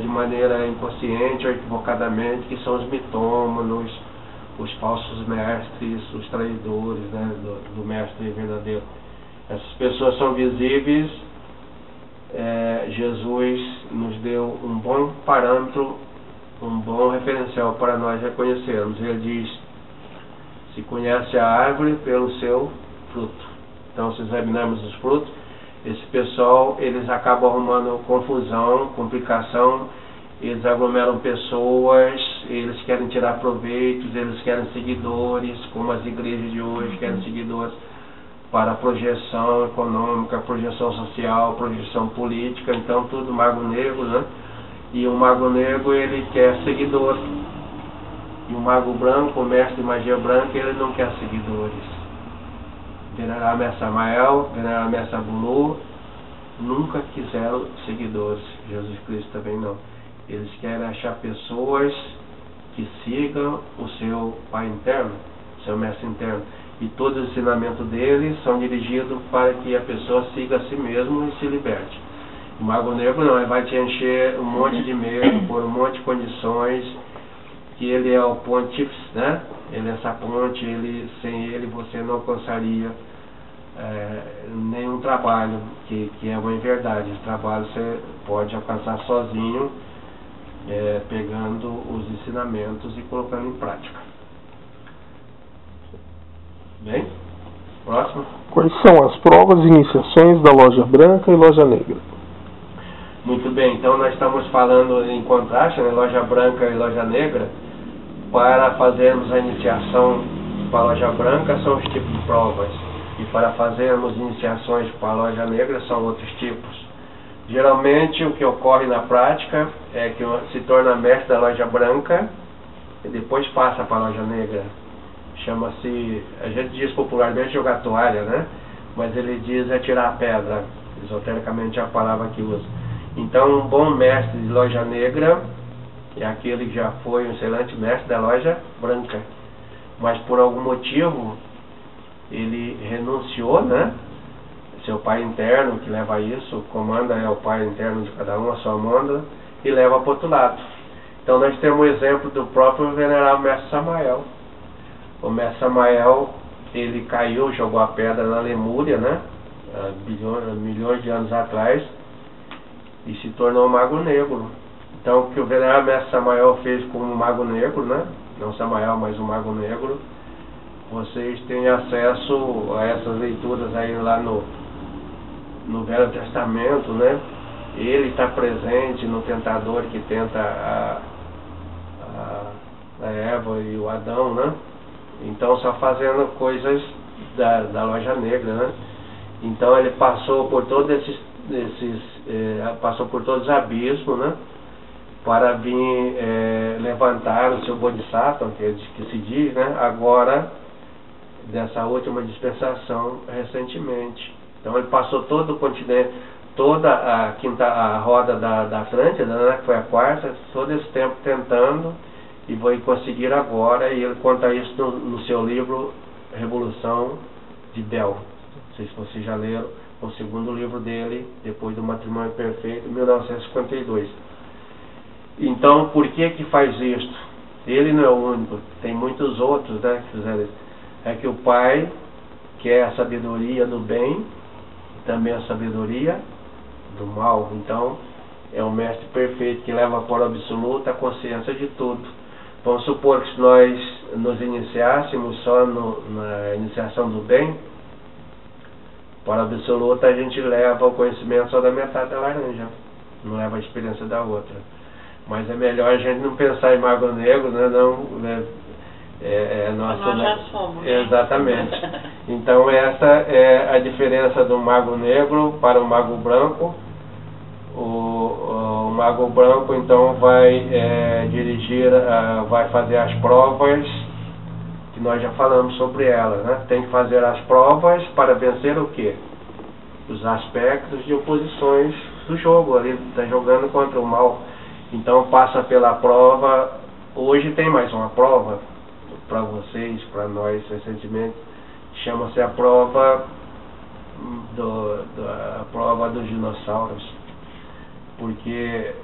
de maneira inconsciente ou equivocadamente, que são os mitômanos, os falsos mestres, os traidores, né, do mestre verdadeiro. Essas pessoas são visíveis. Jesus nos deu um bom parâmetro, um bom referencial para nós reconhecermos. Ele diz: se conhece a árvore pelo seu fruto. Então, se examinarmos os frutos, esse pessoal, eles acabam arrumando confusão, complicação, eles aglomeram pessoas, eles querem tirar proveitos, eles querem seguidores, como as igrejas de hoje querem seguidores para projeção econômica, projeção social, projeção política, então tudo mago negro, né? E o mago negro, ele quer seguidor. E o mago branco, o mestre de magia branca, ele não quer seguidores. Venerar Mestre Samael, Venerar Mestre Abulu, nunca quiseram seguidores. Jesus Cristo também não. Eles querem achar pessoas que sigam o seu Pai interno, seu Mestre interno. E todo o ensinamento deles são dirigidos para que a pessoa siga a si mesmo e se liberte. O mago negro não, ele vai te encher um monte de medo, por um monte de condições, que ele é o pontífice, né? Ele é essa ponte, sem ele você não alcançaria nenhum trabalho, que é uma verdade. Esse trabalho você pode alcançar sozinho, pegando os ensinamentos e colocando em prática. Bem? Próximo. Quais são as provas e iniciações da loja branca e loja negra? Muito bem, então nós estamos falando em contraste, né, loja branca e loja negra. Para fazermos a iniciação para a loja branca são os tipos de provas, e para fazermos iniciações para a loja negra são outros tipos. Geralmente o que ocorre na prática é que se torna mestre da loja branca e depois passa para a loja negra. Chama-se, a gente diz popularmente jogar toalha, né? Mas ele diz tirar a pedra, esotericamente é a palavra que usa. Então um bom mestre de loja negra é aquele que já foi um excelente mestre da loja branca, mas por algum motivo ele renunciou, né? Seu pai interno que leva isso, comanda é o pai interno de cada um, a sua manda, e leva para o outro lado. Então nós temos o exemplo do próprio venerável mestre Samael. O mestre Samael, ele caiu, jogou a pedra na Lemúria, né? Milhões de anos atrás, e se tornou um mago negro. Então, o que o venerável mestre Samael fez como um mago negro, né? Não Samael, mas um mago negro. Vocês têm acesso a essas leituras aí lá no Velho Testamento, né? Ele está presente no tentador que tenta a Eva e o Adão, né? Então, só fazendo coisas da loja negra, né? Então, ele passou por todos passou por todos os abismos, né? Para vir levantar o seu Bodhisattva, que se diz, né? Agora, dessa última dispensação, recentemente. Então ele passou todo o continente, toda a roda da Atlântida, né? Que foi a quarta, todo esse tempo tentando, e vai conseguir agora, e ele conta isso no seu livro Revolução de Bel. Não sei se vocês já leram, o segundo livro dele, depois do Matrimônio Perfeito, 1952. Então, por que faz isto? Ele não é o único, tem muitos outros, né, que fizeram isso. É que o Pai quer a sabedoria do bem, também a sabedoria do mal. Então, é o mestre perfeito que leva para o absoluto a consciência de tudo. Vamos supor que se nós nos iniciássemos só na iniciação do bem, para o absoluto a gente leva o conhecimento só da metade da laranja, não leva a experiência da outra. Mas é melhor a gente não pensar em mago negro, né? Nós já somos. Exatamente. Então essa é a diferença do mago negro para o mago branco. O mago branco então vai vai fazer as provas, que nós já falamos sobre elas, né? Tem que fazer as provas para vencer o quê? Os aspectos de oposições do jogo, ali está jogando contra o mal. Então passa pela prova. Hoje tem mais uma prova para vocês, para nós recentemente, chama-se a prova dos dinossauros, porque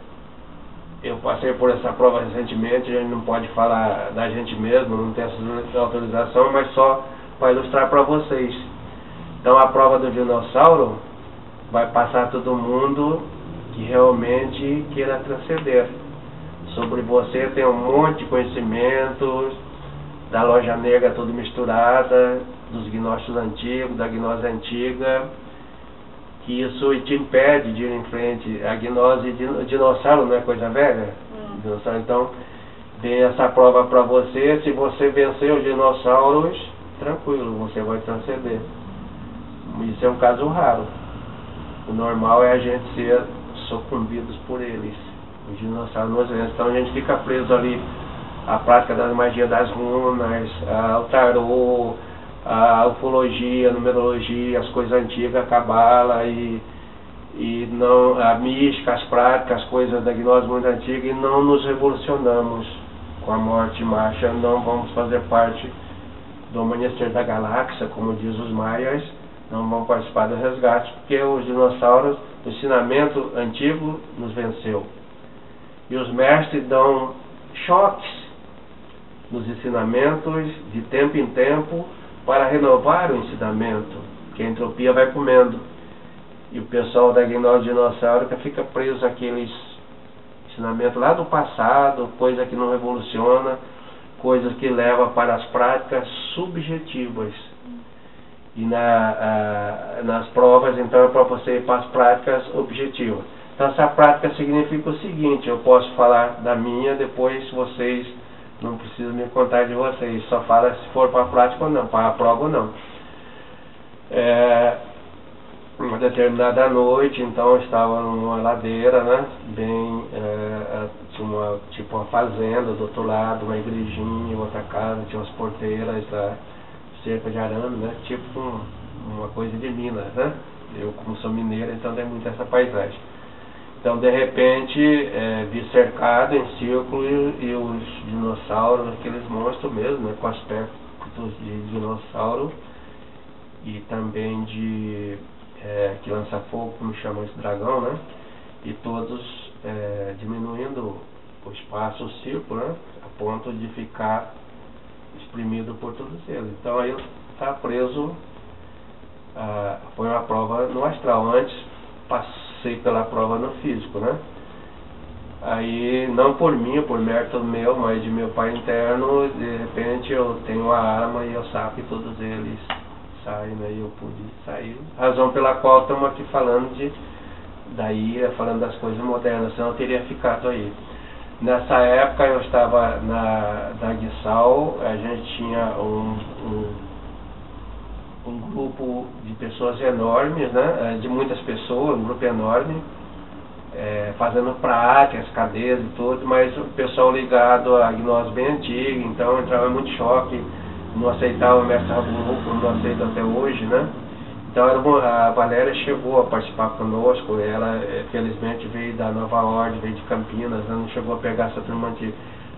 eu passei por essa prova recentemente. A gente não pode falar da gente mesmo, não tem essa autorização, mas só para ilustrar para vocês. Então a prova do dinossauro vai passar todo mundo que realmente queira transcender. Sobre você tem um monte de conhecimentos, da loja negra tudo misturada, dos gnósticos antigos, da gnose antiga, que isso te impede de ir em frente. A gnose de dinossauro não é coisa velha? Dinossauro, então, vem essa prova para você. Se você vencer os dinossauros, tranquilo, você vai transcender. Isso é um caso raro. O normal é a gente ser sucumbidos por eles. Os dinossauros não vencem. Então a gente fica preso ali à prática da magia das runas, ao tarô, a ufologia, a numerologia, as coisas antigas, a cabala e não, a mística, as práticas, as coisas da gnose muito antiga, e não nos revolucionamos com a morte em marcha, não vamos fazer parte do amanhecer da galáxia, como diz os maias, não vamos participar do resgate, porque os dinossauros, o ensinamento antigo nos venceu. E os mestres dão choques nos ensinamentos de tempo em tempo para renovar o ensinamento, que a entropia vai comendo. E o pessoal da gnose dinossaurica fica preso àqueles ensinamentos lá do passado, coisa que não revoluciona, coisas que levam para as práticas subjetivas. E nas provas, então, é para você ir para as práticas objetivas. Então, essa prática significa o seguinte: eu posso falar da minha, depois vocês não precisam me contar de vocês, só fala se for para a prática ou não, para a prova ou não. Uma determinada noite, então, eu estava numa ladeira, né, bem, tinha tipo uma fazenda do outro lado, uma igrejinha, outra casa, tinha umas porteiras lá, cerca de arame, né, tipo uma coisa de Minas, né. Eu, como sou mineiro, então tem muito essa paisagem. Então, de repente, vi cercado em círculo e os dinossauros, aqueles monstros mesmo, né, com aspectos de dinossauro e também de que lança fogo, como chamam esse dragão, né, e todos diminuindo o espaço, o círculo, né, a ponto de ficar exprimido por todos eles. Então aí está preso. Foi uma prova no astral. Antes passei pela prova no físico, né? Aí, não por mim, por mérito meu, mas de meu pai interno, de repente eu tenho a arma e eu saco e todos eles saem, né? E eu pude sair. Razão pela qual estamos aqui falando daí, falando das coisas modernas, senão eu teria ficado aí. Nessa época eu estava na Guissal, a gente tinha um grupo de pessoas enormes, né, de muitas pessoas, um grupo enorme, fazendo práticas, cadeias e tudo, mas o pessoal ligado à gnose bem antiga, então entrava muito choque, não aceitava o mestre Rabuhu, como não aceita até hoje, né. Então a Valéria chegou a participar conosco, ela felizmente veio da Nova Ordem, veio de Campinas, não chegou a pegar essa turma antiga.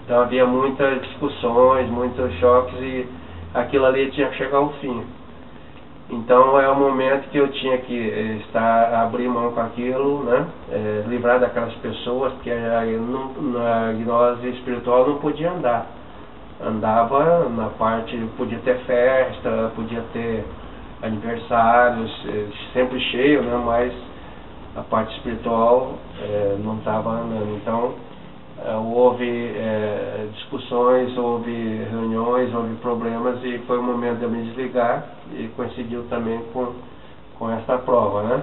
Então havia muitas discussões, muitos choques e aquilo ali tinha que chegar ao fim. Então é o momento que eu tinha que abrir mão com aquilo, né? Livrar daquelas pessoas, porque na gnose espiritual não podia andar. Andava na parte, podia ter festa, podia ter aniversários, sempre cheio, né? Mas a parte espiritual não estava andando. Então houve discussões, houve reuniões, houve problemas e foi o momento de eu me desligar e coincidiu também com essa prova, né?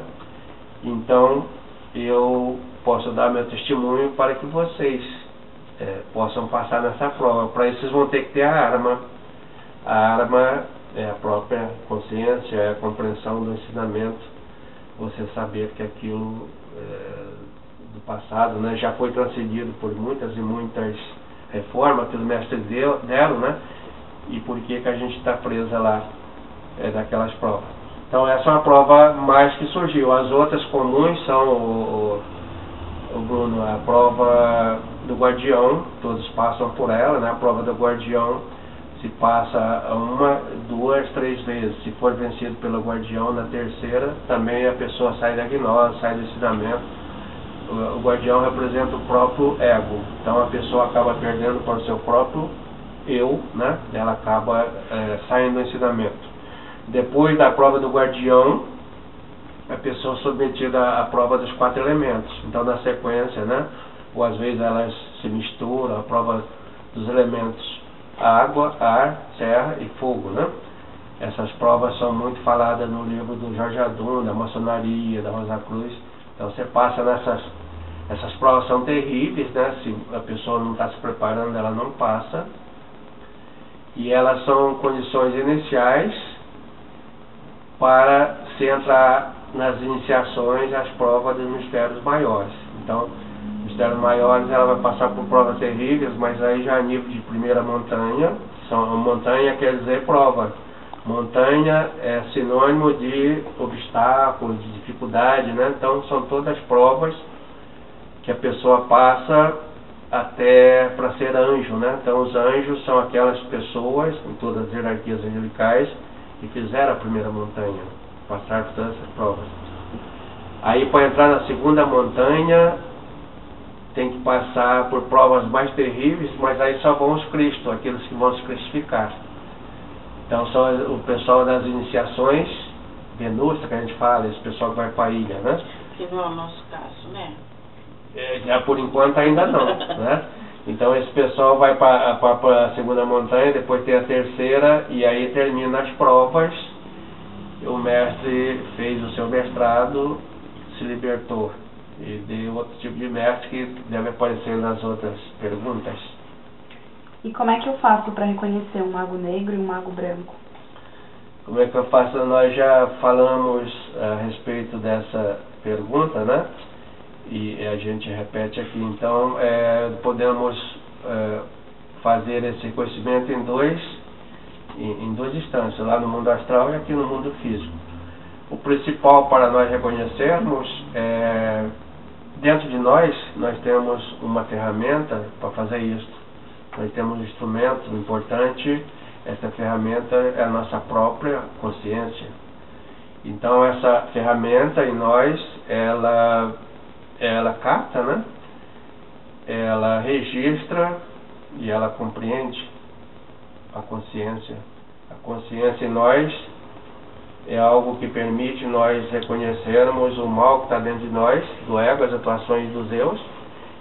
Então eu posso dar meu testemunho para que vocês possam passar nessa prova. Para isso vocês vão ter que ter a arma. A arma é a própria consciência, é a compreensão do ensinamento, você saber que aquilo do passado, né, já foi transcendido por muitas e muitas reformas que os mestres deram, né, e por que a gente está presa lá daquelas provas. Então essa é uma prova mais que surgiu. As outras comuns são o Bruno, a prova do guardião, todos passam por ela, né, a prova do guardião se passa 1, 2, 3 vezes. Se for vencido pelo guardião na terceira, também a pessoa sai da gnose, sai do ensinamento. O guardião representa o próprio ego. Então a pessoa acaba perdendo para o seu próprio eu, né? Ela acaba saindo do ensinamento. Depois da prova do guardião, a pessoa é submetida à prova dos 4 elementos. Então na sequência, né? Ou às vezes elas se misturam, a prova dos elementos água, ar, terra e fogo, né? Essas provas são muito faladas no livro do Jorge Adun, da maçonaria, da Rosa Cruz. Então você passa essas provas são terríveis, né? Se a pessoa não está se preparando, ela não passa. E elas são condições iniciais para se entrar nas iniciações, as provas dos mistérios maiores. Então, mistérios maiores, ela vai passar por provas terríveis, mas aí já a nível de primeira montanha. Montanha quer dizer prova. Montanha é sinônimo de obstáculo, de dificuldade, né? Então são todas provas que a pessoa passa até para ser anjo, né? Então os anjos são aquelas pessoas, em todas as hierarquias angelicais, que fizeram a primeira montanha, passaram por todas essas provas. Aí para entrar na segunda montanha tem que passar por provas mais terríveis, mas aí só vão os Cristos, aqueles que vão se crucificar. Então são o pessoal das iniciações, Venúcia que a gente fala, esse pessoal que vai para a ilha, né? Que não é o nosso caso, né? Já por enquanto ainda não, né? Então esse pessoal vai para a segunda montanha, depois tem a terceira, e aí termina as provas. O mestre fez o seu mestrado, se libertou. E deu outro tipo de mestre que deve aparecer nas outras perguntas. E como é que eu faço para reconhecer um mago negro e um mago branco? Como é que eu faço? Nós já falamos a respeito dessa pergunta, né? E a gente repete aqui. Então, podemos fazer esse reconhecimento em duas instâncias, lá no mundo astral e aqui no mundo físico. O principal para nós reconhecermos dentro de nós temos uma ferramenta para fazer isso. Nós temos um instrumento importante, essa ferramenta é a nossa própria consciência. Então essa ferramenta em nós, ela capta, né? Ela registra e ela compreende a consciência. A consciência em nós é algo que permite nós reconhecermos o mal que está dentro de nós, do ego, as atuações dos eus,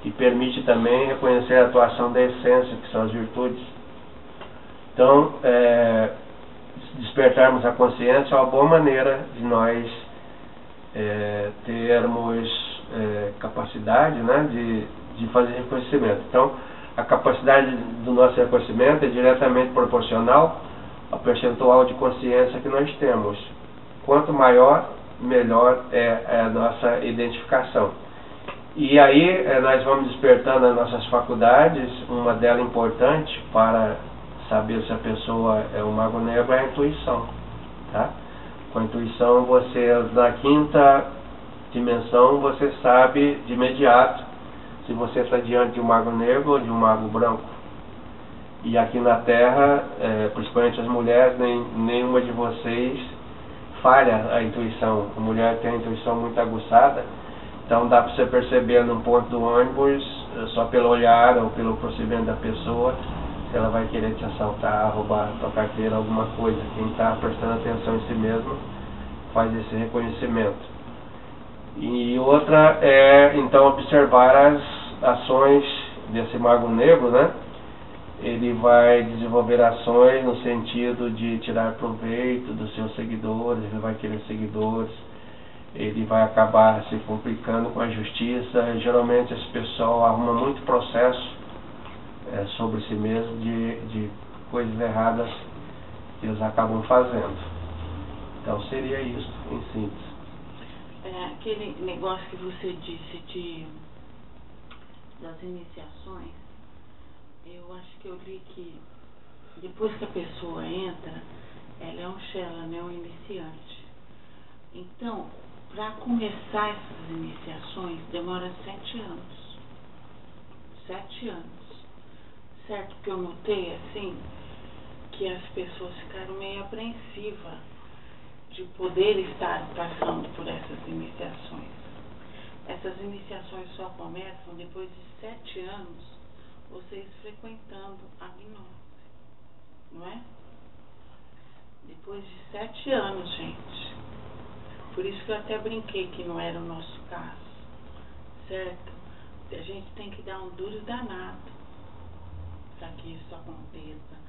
e permite também reconhecer a atuação da essência, que são as virtudes. Então, despertarmos a consciência é uma boa maneira de nós termos capacidade, né, de fazer reconhecimento. Então, a capacidade do nosso reconhecimento é diretamente proporcional ao percentual de consciência que nós temos. Quanto maior, melhor é a nossa identificação. E aí nós vamos despertando as nossas faculdades. Uma delas importante para saber se a pessoa é um mago negro é a intuição, tá? Com a intuição, você na quinta dimensão, você sabe de imediato se você está diante de um mago negro ou de um mago branco. E aqui na Terra, principalmente as mulheres, nenhuma de vocês falha a intuição. A mulher tem a intuição muito aguçada. Então dá para você perceber no ponto do ônibus, só pelo olhar ou pelo procedimento da pessoa, se ela vai querer te assaltar, roubar tua carteira, alguma coisa. Quem está prestando atenção em si mesmo faz esse reconhecimento. E outra é, então, observar as ações desse mago negro, né? Ele vai desenvolver ações no sentido de tirar proveito dos seus seguidores, ele vai querer seguidores, ele vai acabar se complicando com a justiça. Geralmente esse pessoal arruma muito processo sobre si mesmo de coisas erradas que eles acabam fazendo. Então seria isso, em síntese. Aquele negócio que você disse das iniciações, eu acho que eu li que depois que a pessoa entra, ela é um Shela, né, um iniciante. Então, para começar essas iniciações, demora 7 anos. 7 anos. Certo que eu notei, assim, que as pessoas ficaram meio apreensivas de poder estar passando por essas iniciações. Essas iniciações só começam depois de 7 anos vocês frequentando a gnose, não é? Depois de 7 anos, gente. Por isso que eu até brinquei que não era o nosso caso, certo? A gente tem que dar um duro danado para que isso aconteça.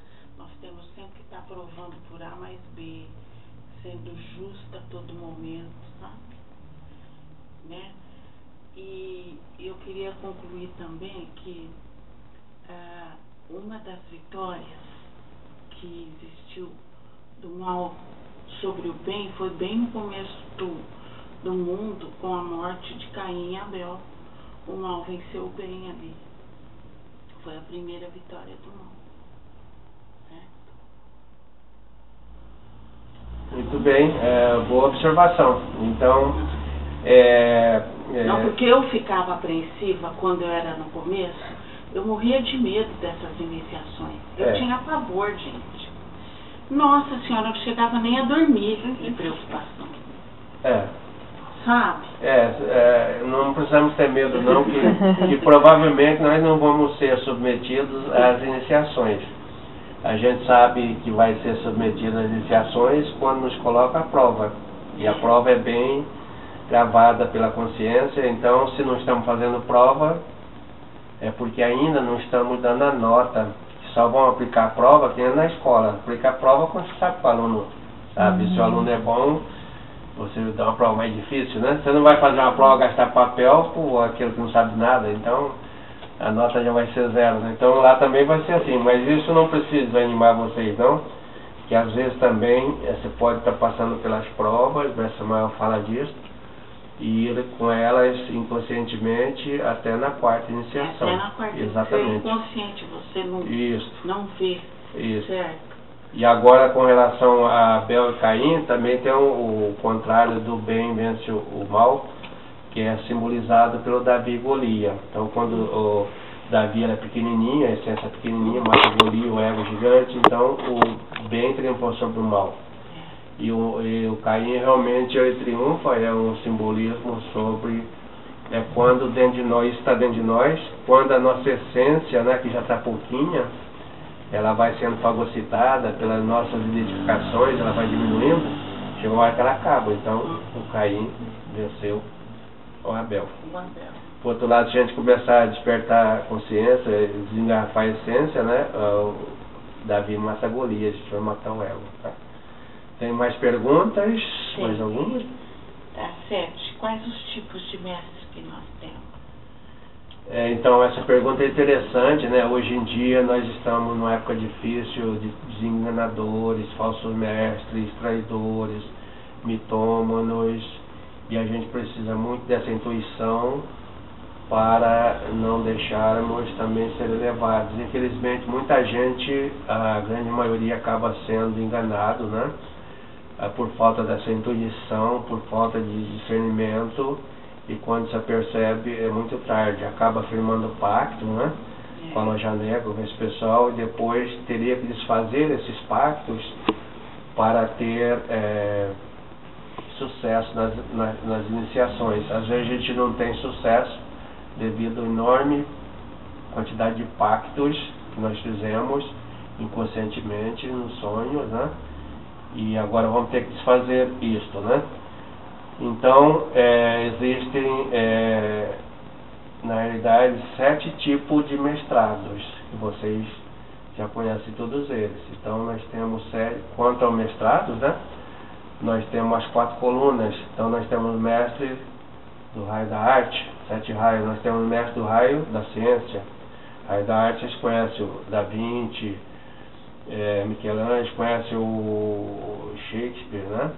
nós temos sempre que estar provando por A mais B, sendo justa a todo momento, sabe? Né? E eu queria concluir também que uma das vitórias que existiu do mal sobre o bem foi bem no começo do mundo, com a morte de Caim e Abel. O mal venceu o bem ali. Foi a primeira vitória do mal. Certo? Muito bem, boa observação. Então, Não, porque eu ficava apreensiva quando eu era no começo, eu morria de medo dessas iniciações. Eu tinha pavor, gente. Nossa Senhora, eu não chegava nem a dormir de preocupação. Sabe? Não precisamos ter medo não, que provavelmente nós não vamos ser submetidos às iniciações. A gente sabe que vai ser submetido às iniciações quando nos coloca a prova. E a prova é bem gravada pela consciência, então se não estamos fazendo prova, é porque ainda não estamos dando a nota. Só vão aplicar a prova que é na escola. Aplicar a prova quando você sabe que o aluno sabe. Se o aluno é bom, você dá uma prova mais difícil, né? Você não vai fazer uma prova, gastar papel por aquele que não sabe nada, então a nota já vai ser 0, né? Então lá também vai ser assim, mas isso não precisa desanimar vocês não, que às vezes também você pode estar passando pelas provas, o Samuel fala disso, e ir com elas inconscientemente até na quarta iniciação. Até na quarta, exatamente. Você é inconsciente, você não vê. Isso. Certo. E agora com relação a Abel e Caim, também tem o contrário do bem vence o mal, que é simbolizado pelo Davi e Golias. Então quando o Davi era pequenininho, a essência pequenininha, mata Golias, o ego gigante, então o bem triunfou sobre o mal. E o Caim realmente ele triunfa, é um simbolismo sobre quando dentro de nós, está dentro de nós, quando a nossa essência, né, que já está pouquinha, ela vai sendo fagocitada pelas nossas identificações, ela vai diminuindo, chega uma hora que ela acaba. Então o Caim venceu o Abel. Por outro lado, se a gente começar a despertar a consciência, desengarrafar a essência, né, o Davi mata Golias, a gente vai matar o ego. Tá? Tem mais perguntas? Sim. Mais algumas? Tá certo. Quais os tipos de mestres que nós temos? Então essa pergunta é interessante, né? Hoje em dia nós estamos numa época difícil de desenganadores, falsos mestres, traidores, mitômanos, e a gente precisa muito dessa intuição para não deixarmos também ser levados. Infelizmente muita gente, a grande maioria acaba sendo enganado, né? Por falta dessa intuição, por falta de discernimento, e quando se percebe é muito tarde, acaba firmando pacto, né, com a loja negra, com esse pessoal, e depois teria que desfazer esses pactos para ter sucesso nas iniciações. Às vezes a gente não tem sucesso devido à enorme quantidade de pactos que nós fizemos inconscientemente nos sonhos, né? E agora vamos ter que desfazer isto, né? Então, existem, na realidade, 7 tipos de mestrados, que vocês já conhecem todos eles. Então, nós temos, quanto ao mestrados, né? Nós temos as 4 colunas. Então, nós temos o mestre do raio da arte, 7 raios. Nós temos o mestre do raio da ciência. Raio da arte, vocês conhecem o Da Vinci, Michelangelo, conhece o Shakespeare, né?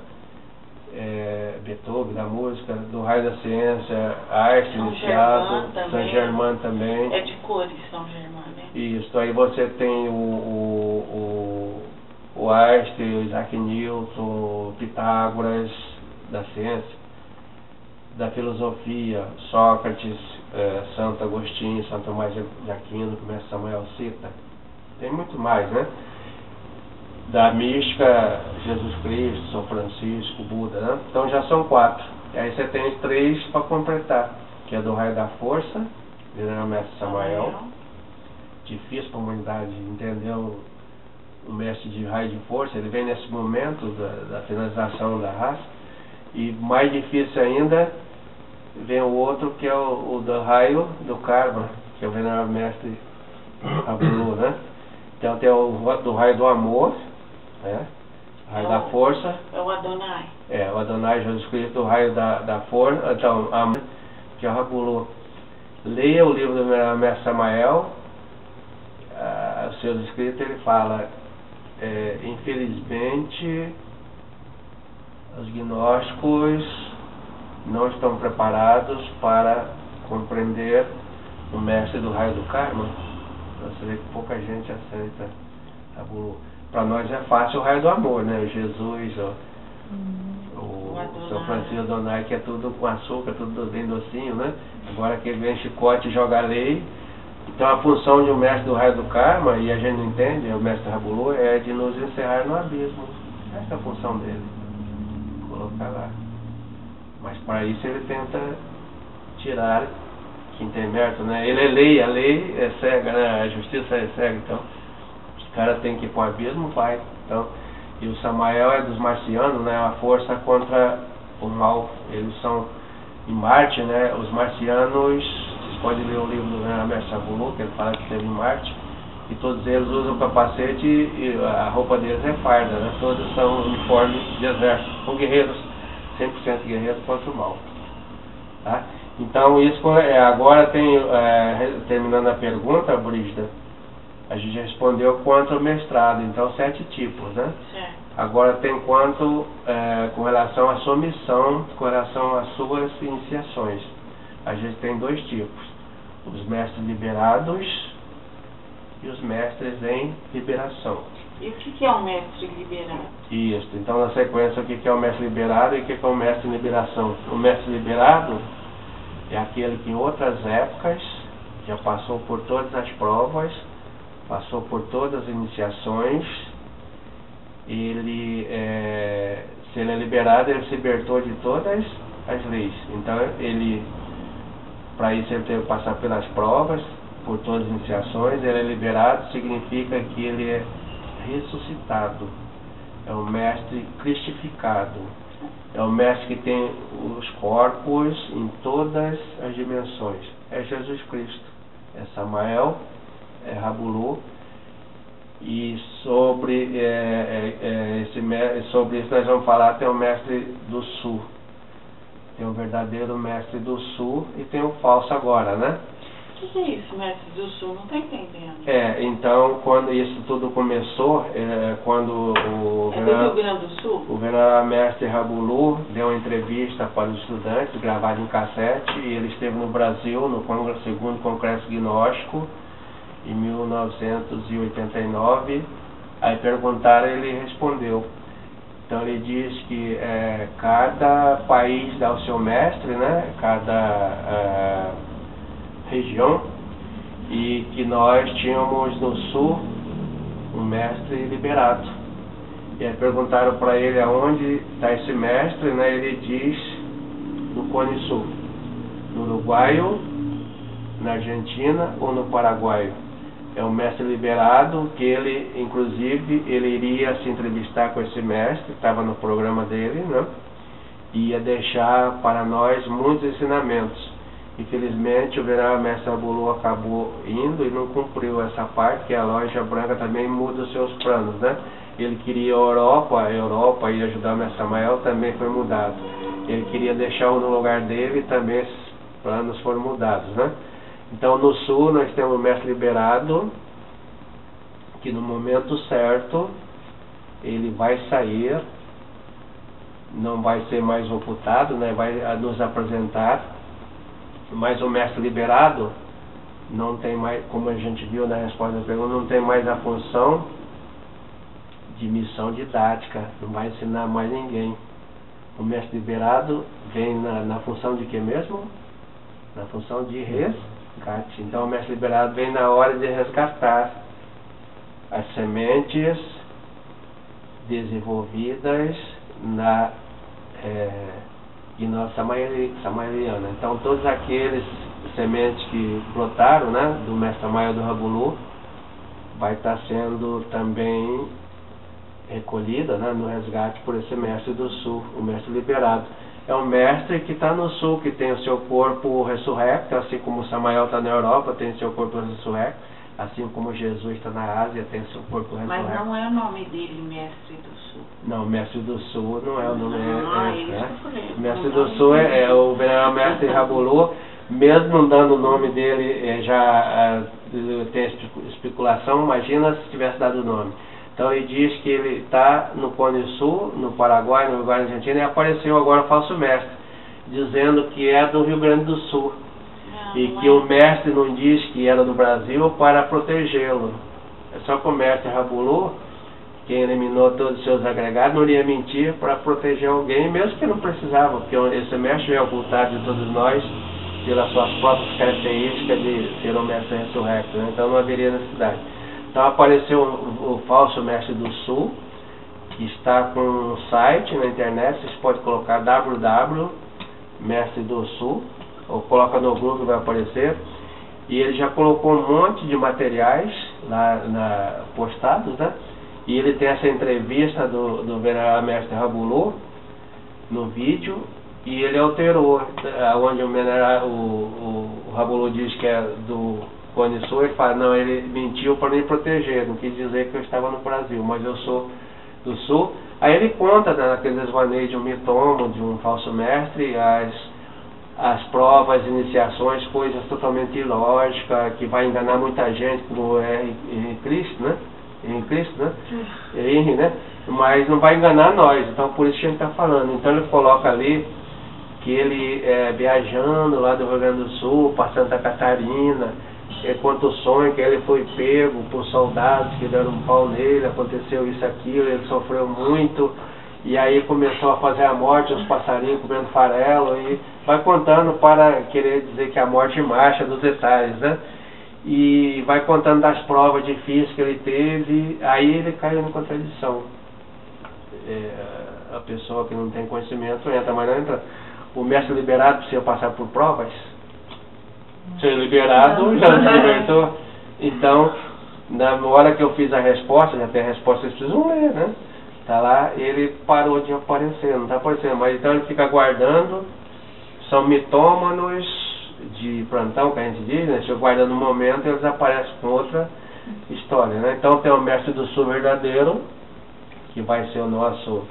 Beethoven, da música, do raio da ciência, arte iniciado, São Germain também. É de cores, São Germain, né? Isso, aí você tem o Einstein, o Isaac Newton, Pitágoras, da ciência, da filosofia, Sócrates, Santo Agostinho, Santo Tomás de Aquino, que o mestre Samuel cita. Tem muito mais, né? Da mística, Jesus Cristo, São Francisco, Buda, né? Então já são 4. E aí você tem 3 para completar, que é do raio da força, o mestre Samuel. Difícil para a humanidade entender o mestre de raio de força, ele vem nesse momento da finalização da raça. E mais difícil ainda, vem o outro que é o do raio do karma, que é o venerável mestre Abulu, né? Então tem do raio do amor, né? O raio da força. É o Adonai. O Adonai Jesus Cristo, o raio da força. Então, que é o Rabulô. Leia o livro do Mestre Samael, os seus escritos, ele fala, infelizmente, os gnósticos não estão preparados para compreender o mestre do raio do karma. Você vê que pouca gente aceita Rabulô. Para nós é fácil o raio do amor, né? Jesus, o São Francisco Adonai, que é tudo com açúcar, tudo bem docinho, né? Agora que ele vem chicote e joga lei. Então a função de um mestre do raio do karma, e a gente não entende, o mestre Rabulô, é de nos encerrar no abismo. Essa é a função dele. Colocar lá. Mas para isso ele tenta tirar quem tem mérito, né? Ele é lei, a lei é cega, né? A justiça é cega, então os caras têm que ir para o abismo, vai. Então, e o Samael é dos marcianos, né? A força contra o mal. Eles são em Marte, né? Os marcianos, vocês podem ler o livro do Mestre Rabulô, que ele fala que teve em Marte, e todos eles usam capacete e a roupa deles é farda, né? Todos são uniformes de exército, são guerreiros, 100% guerreiros contra o mal. Tá? Então isso agora tem, terminando a pergunta, Brígida, a gente respondeu quanto ao mestrado, então 7 tipos, né? Certo. Agora tem quanto com relação à sua missão, com relação às suas iniciações. A gente tem 2 tipos, os mestres liberados e os mestres em liberação. E o que é um mestre liberado? Isso, então na sequência o que é o mestre liberado e o que é o mestre em liberação. O mestre liberado é aquele que em outras épocas já passou por todas as provas, passou por todas as iniciações. Ele, se ele é liberado, ele se libertou de todas as leis. Então ele, para isso ele teve que passar pelas provas, por todas as iniciações. Ele é liberado, significa que ele é ressuscitado. É o mestre cristificado. É o mestre que tem os corpos em todas as dimensões. É Jesus Cristo. É Samael, é Rabulô. E sobre, sobre isso nós vamos falar, tem o mestre do sul. Tem o verdadeiro mestre do sul e tem o falso agora, né? O que é isso, mestre do sul? Não estou entendendo. Então, quando isso tudo começou, quando o do Rio Grande do Sul? O venerável mestre Rabulô deu uma entrevista para os estudantes, gravada em cassete, e ele esteve no Brasil, no segundo Congresso Gnóstico, em 1989. Aí perguntaram, ele respondeu. Então ele diz que cada país dá o seu mestre, né? Cada região, e que nós tínhamos no sul um mestre liberado. E aí perguntaram para ele aonde está esse mestre, né? Ele diz no Cone Sul, no Uruguaio, na Argentina ou no Paraguai. É um mestre liberado que ele, inclusive, ele iria se entrevistar com esse mestre, estava no programa dele, né? Ia deixar para nós muitos ensinamentos. Infelizmente o venerável mestre Rabulô acabou indo e não cumpriu essa parte, que a loja branca também muda os seus planos, né? Ele queria a Europa e ajudar o mestre Samael, também foi mudado. Ele queria deixar no lugar dele e também esses planos foram mudados, né? Então no sul nós temos o mestre liberado, que no momento certo ele vai sair, não vai ser mais ocultado, né? Vai nos apresentar. Mas o mestre liberado não tem mais, como a gente viu na resposta da pergunta, não tem mais a função de missão didática, não vai ensinar mais ninguém. O mestre liberado vem na função de quê mesmo? Na função de resgate. Então o mestre liberado vem na hora de resgatar as sementes desenvolvidas na gnose samariana. Então todos aqueles sementes que brotaram, né, do mestre Samael do Rabulô, vai estar sendo também recolhida, né, no resgate por esse mestre do sul, o mestre liberado. É um mestre que está no sul, que tem o seu corpo ressurrecto, assim como o Samael está na Europa, tem seu corpo ressurrecto, assim como Jesus está na Ásia, tem seu corpo ressurreto. Mas não é o nome dele, Mestre do Sul. Não, Mestre do Sul não é o nome. Mestre do Sul é o venerável Mestre Rabulu, mesmo não dando o nome dele, já tem especulação, imagina se tivesse dado o nome. Então ele diz que ele está no Cone Sul, no Paraguai, no Uruguai, na Argentina, e apareceu agora o falso mestre, dizendo que é do Rio Grande do Sul. E que o mestre não diz que era do Brasil para protegê-lo. É só que o mestre Rabulu, quem eliminou todos os seus agregados, não iria mentir para proteger alguém, mesmo que não precisava, porque esse mestre é ocultado de todos nós pelas suas próprias características de ser um mestre ressurrecto, né? Então não haveria necessidade. Então apareceu o falso mestre do Sul, que está com um site na internet, vocês podem colocar www.mestre do Sul, ou coloca no Google, vai aparecer, e ele já colocou um monte de materiais lá postados, né? E ele tem essa entrevista do venerável mestre Rabulu no vídeo, e ele alterou, onde o Rabulu diz que é do Cone Sul, ele fala, não, ele mentiu para me proteger, não quis dizer que eu estava no Brasil, mas eu sou do Sul. Aí ele conta, né, naqueles maneios de um mitomo, de um falso mestre, as provas, iniciações, coisas totalmente ilógicas, que vai enganar muita gente, como é em Cristo, né? Em Cristo, né? Mas não vai enganar nós, então por isso que a gente está falando. Então ele coloca ali que ele viajando lá do Rio Grande do Sul, para Santa Catarina, conta o sonho que ele foi pego por soldados que deram um pau nele, aconteceu isso, aquilo, ele sofreu muito, e aí começou a fazer a morte, os passarinhos comendo farelo, e vai contando para querer dizer que a morte marcha dos detalhes, né? E vai contando das provas difíceis que ele teve, aí ele caiu em contradição. A pessoa que não tem conhecimento entra, mas não entra. O mestre liberado precisa passar por provas? Ser liberado, já se libertou. Então, na hora que eu fiz a resposta, já tem a resposta, vocês precisam ler, né? Tá lá, ele parou de aparecer, não está aparecendo, mas então ele fica aguardando. São mitômanos de plantão, que a gente diz, né? Se aguardando um momento, eles aparecem com outra história, né? Então tem o mestre do Sul verdadeiro, que vai ser o nosso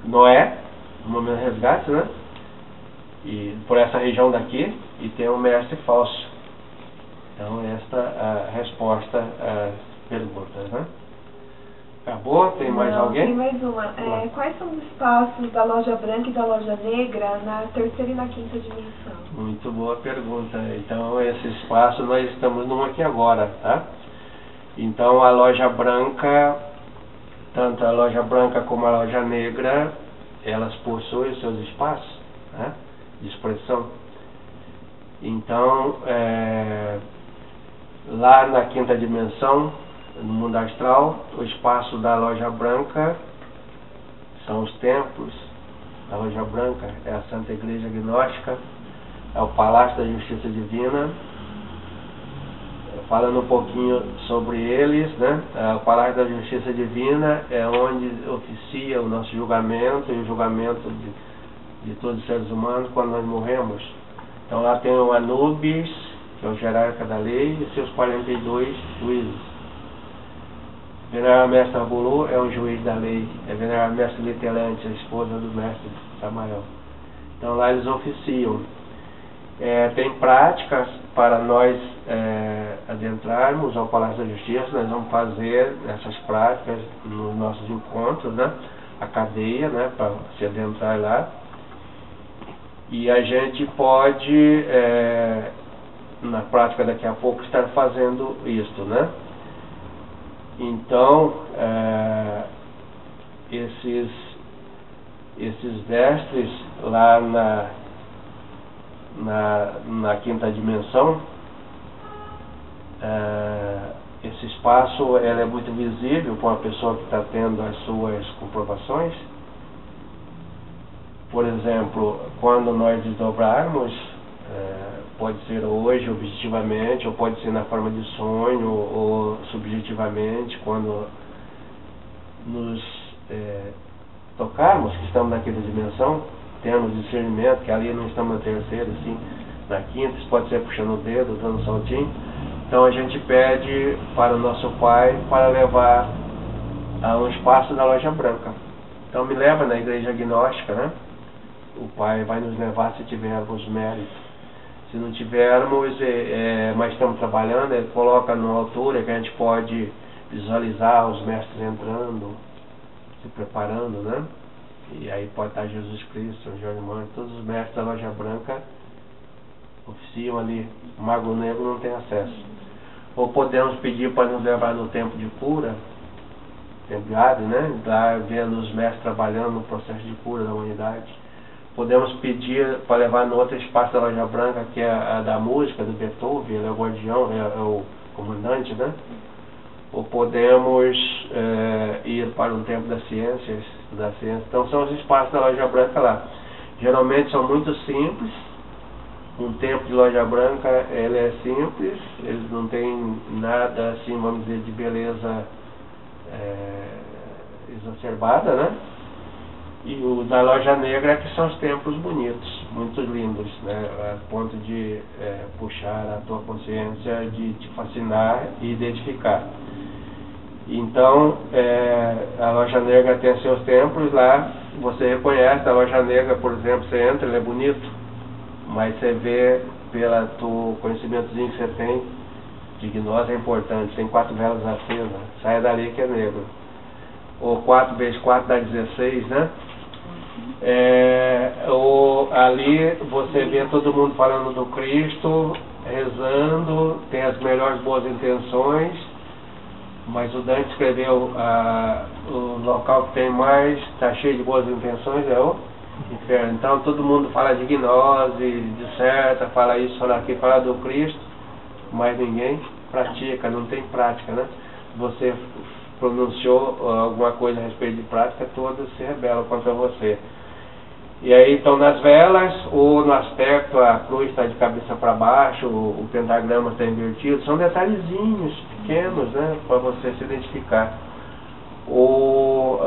Noé, no momento do resgate, né? E por essa região daqui, e tem o mestre falso. Então esta a resposta às perguntas, né? Acabou? Tem mais alguém? Tem mais uma. Quais são os espaços da loja branca e da loja negra na terceira e na quinta dimensão? Muito boa pergunta. Então esse espaço nós estamos num aqui agora, tá? Então a loja branca, tanto a loja branca como a loja negra, elas possuem os seus espaços, né, de expressão. Então lá na quinta dimensão, no mundo astral, o espaço da loja branca são os templos. A loja branca é a Santa Igreja Gnóstica, é o Palácio da Justiça Divina. Falando um pouquinho sobre eles, né? O Palácio da Justiça Divina é onde oficia o nosso julgamento e o julgamento de todos os seres humanos quando nós morremos. Então lá tem o Anubis, que é o jerarca da lei, e seus 42 juízes. Venerável Mestre Rabulu é um juiz da lei, é Venerável Mestre Litelante, a esposa do Mestre Samael. Então lá eles oficiam. Tem práticas para nós adentrarmos ao Palácio da Justiça. Nós vamos fazer essas práticas nos nossos encontros, né? A cadeia, né? Para se adentrar lá. E a gente pode, na prática daqui a pouco, estar fazendo isto, né? Então, esses mestres lá na quinta dimensão, esse espaço é muito visível para uma pessoa que está tendo as suas comprovações. Por exemplo, quando nós desdobrarmos, pode ser hoje objetivamente, ou pode ser na forma de sonho, ou subjetivamente, quando nos tocarmos que estamos na quinta dimensão, temos discernimento, que ali não estamos na terceira, assim, na quinta, isso pode ser puxando o dedo, dando um saltinho, Então a gente pede para o nosso pai para levar a um espaço da Loja Branca. Então me leva na igreja agnóstica, né? O pai vai nos levar se tivermos mérito. Se não tivermos, mas estamos trabalhando, ele coloca numa altura que a gente pode visualizar os mestres entrando, se preparando, né? E aí pode estar Jesus Cristo, São Jorge Mãe, todos os mestres da Loja Branca oficiam ali. O Mago Negro não tem acesso. Ou podemos pedir para nos levar no tempo de cura, tempo de Hades, né? Lá vendo os mestres trabalhando no processo de cura da humanidade. Podemos pedir para levar no outro espaço da Loja Branca, que é a da música, do Beethoven, ele é o guardião, é o comandante, né? Ou podemos ir para um tempo das ciências, Então são os espaços da Loja Branca lá. Geralmente são muito simples. Um templo de Loja Branca, ele é simples, ele não tem nada assim, vamos dizer, de beleza exacerbada, né? E o da Loja Negra é que são os templos bonitos, muito lindos, né? A ponto de puxar a tua consciência, de te fascinar e identificar. Então, a Loja Negra tem seus templos lá, você reconhece a Loja Negra, por exemplo, você entra, ele é bonito, mas você vê pelo teu conhecimentozinho que você tem, de gnose é importante, tem 4 velas acesas, saia dali que é negro. Ou 4 vezes 4 dá 16, né? Ali você vê todo mundo falando do Cristo, rezando, tem as melhores boas intenções, mas o Dante escreveu o local que tem mais, está cheio de boas intenções, é o inferno. Então todo mundo fala de gnose, disserta, fala isso, fala aquilo, fala do Cristo, mas ninguém pratica, não tem prática, né? Você pronunciou alguma coisa a respeito de prática, todos se rebelam contra você. E aí então nas velas, ou no aspecto, a cruz está de cabeça para baixo, o pentagrama está invertido, são detalhezinhos pequenos, né, para você se identificar. Ou,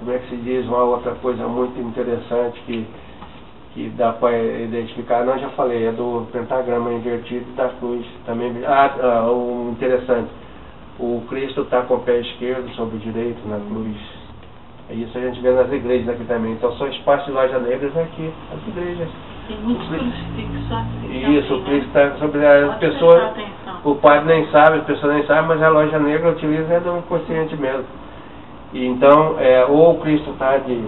como é que se diz, uma outra coisa muito interessante que dá para identificar, não, já falei, é do pentagrama invertido e da cruz também. O interessante, o Cristo está com o pé esquerdo sobre o direito na cruz. Isso a gente vê nas igrejas aqui também. Então são espaços de Lojas Negras aqui, as igrejas. Tem muitos crucifixos aqui. Isso, o Cristo está sobre as pessoas. O padre nem sabe, as pessoas nem sabem, mas a Loja Negra utiliza do inconsciente mesmo. E então, ou o Cristo está de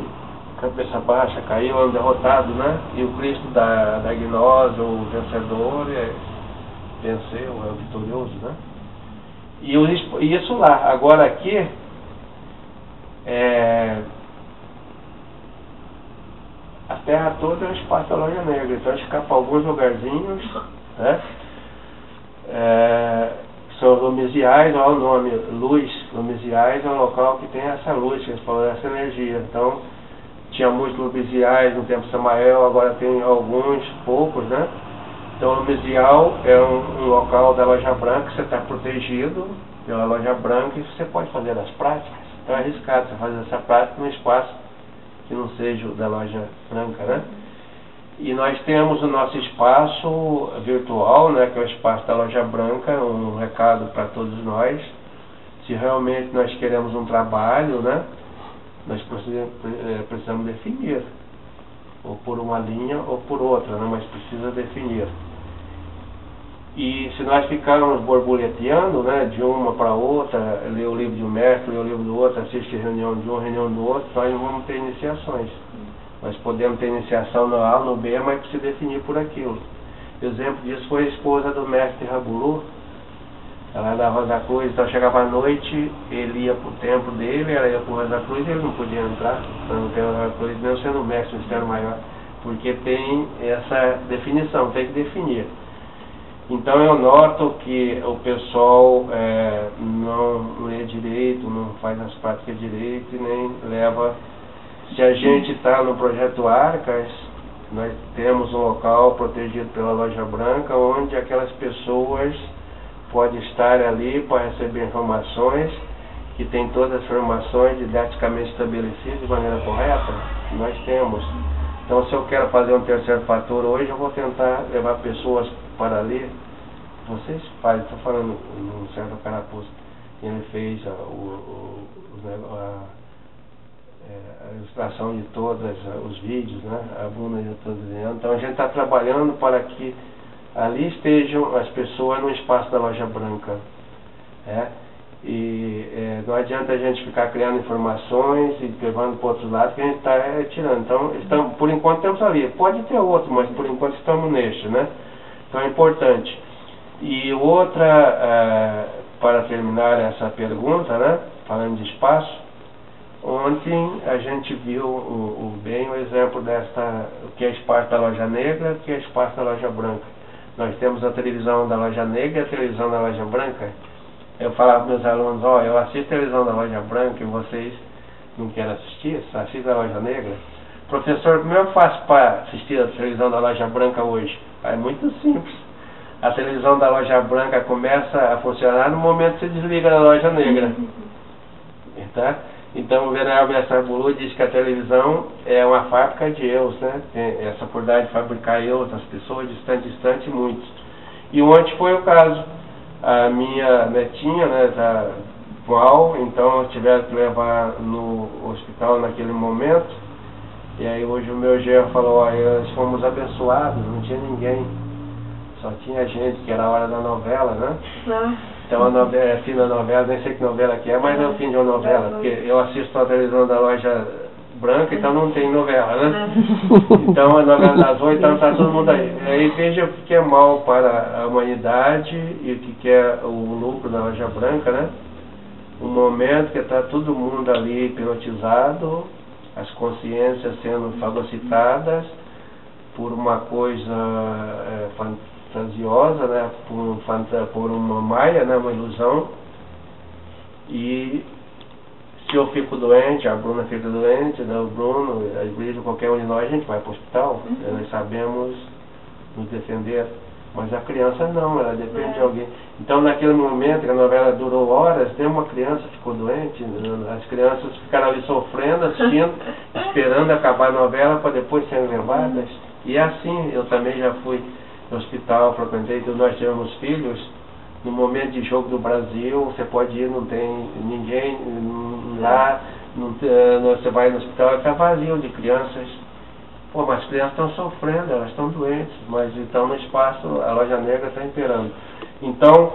cabeça baixa, caiu, é um derrotado, né? E o Cristo da gnose, o vencedor, venceu, é o vitorioso, né? E isso lá. Agora aqui, a terra toda é um espaço da Loja Negra. Então a gente fica para alguns lugarzinhos, né? São lumisiais, olha o nome, luz. Lumisiais é um local que tem essa luz, que eles falam, essa energia. Então tinha muitos lumisiais no tempo de Samael, agora tem alguns, poucos, né? Então lumisial é um local da Loja Branca, você está protegido pela Loja Branca e você pode fazer as práticas. Então é arriscado você fazer essa prática num espaço que não seja o da Loja Branca, né? E nós temos o nosso espaço virtual, né, que é o espaço da Loja Branca, um recado para todos nós. Se realmente nós queremos um trabalho, né, nós precisamos definir, ou por uma linha ou por outra, né, mas precisa definir. E se nós ficarmos borboleteando, né, de uma para outra, ler o livro de um mestre, ler o livro do outro, assistir reunião de um, reunião do outro, nós não vamos ter iniciações. Nós podemos ter iniciação no A, no B, mas precisa definir por aquilo. O exemplo disso foi a esposa do mestre Rabulu, ela da Rosa Cruz. Então chegava à noite, ele ia para o templo dele, ela ia para o Rosa Cruz, ele não podia entrar no templo da Rosa Cruz, mesmo sendo mestre, um mistério maior, porque tem essa definição, tem que definir. Então eu noto que o pessoal não lê direito, não faz as práticas direito e nem leva. Se a gente está no projeto Arcas, nós temos um local protegido pela Loja Branca, onde aquelas pessoas podem estar ali para receber informações, que tem todas as informações didaticamente estabelecidas de maneira correta, nós temos. Então se eu quero fazer um terceiro fator hoje, eu vou tentar levar pessoas para ali, vocês fazem, estou falando num certo carapuço, ele fez a ilustração de todos os vídeos, né? A Bruna já está desenhando. Então a gente está trabalhando para que ali estejam as pessoas no espaço da Loja Branca. Não adianta a gente ficar criando informações e levando para outros lados que a gente está tirando. Então, por enquanto estamos ali. Pode ter outro, mas por enquanto estamos neste, né? Então é importante. E outra, para terminar essa pergunta, né? Falando de espaço, ontem a gente viu bem o exemplo o que é espaço da Loja Negra, o que é espaço da Loja Branca. Nós temos a televisão da Loja Negra e a televisão da Loja Branca. Eu falava para meus alunos, eu assisto a televisão da Loja Branca e vocês não querem assistir, só assistem a Loja Negra. Professor, como eu faço para assistir a televisão da Loja Branca hoje? É muito simples. A televisão da Loja Branca começa a funcionar no momento que você desliga da Loja Negra. Tá? Então o venerável mestre Bulu diz que a televisão é uma fábrica de eus, né? Tem essa oportunidade de fabricar eus, as pessoas distante, muitos. E ontem foi o caso. A minha netinha, né, tá mal, então tiveram que levar no hospital naquele momento. E aí hoje o meu genro falou, nós fomos abençoados, não tinha ninguém. Só tinha gente, que era a hora da novela, né? Então a novela, é fim da novela, nem sei que novela que é, mas é o fim de uma novela, porque eu assisto a televisão da Loja Branca, então não tem novela, né? Então a novela das 8, então está todo mundo aí. Aí veja o que é mal para a humanidade e o que é o lucro da Loja Branca, né? Um momento que está todo mundo ali hipnotizado, as consciências sendo fagocitadas por uma coisa fantasiosa, né? Por uma maia, né? Uma ilusão. E se eu fico doente, a Bruna fica doente, né, o Bruno, a Igreja, qualquer um de nós, a gente vai para o hospital, nós sabemos nos defender, mas a criança não, ela depende de alguém. Então naquele momento que a novela durou horas, uma criança ficou doente, as crianças ficaram ali sofrendo, assistindo, esperando acabar a novela para depois serem levadas. E assim, eu também já fui no hospital, frequentei, nós tivemos filhos. No momento de jogo do Brasil, você pode ir, não tem ninguém lá, você vai no hospital, está vazio de crianças. Pô, mas as crianças estão sofrendo, elas estão doentes, mas então no espaço a Loja Negra está imperando. Então,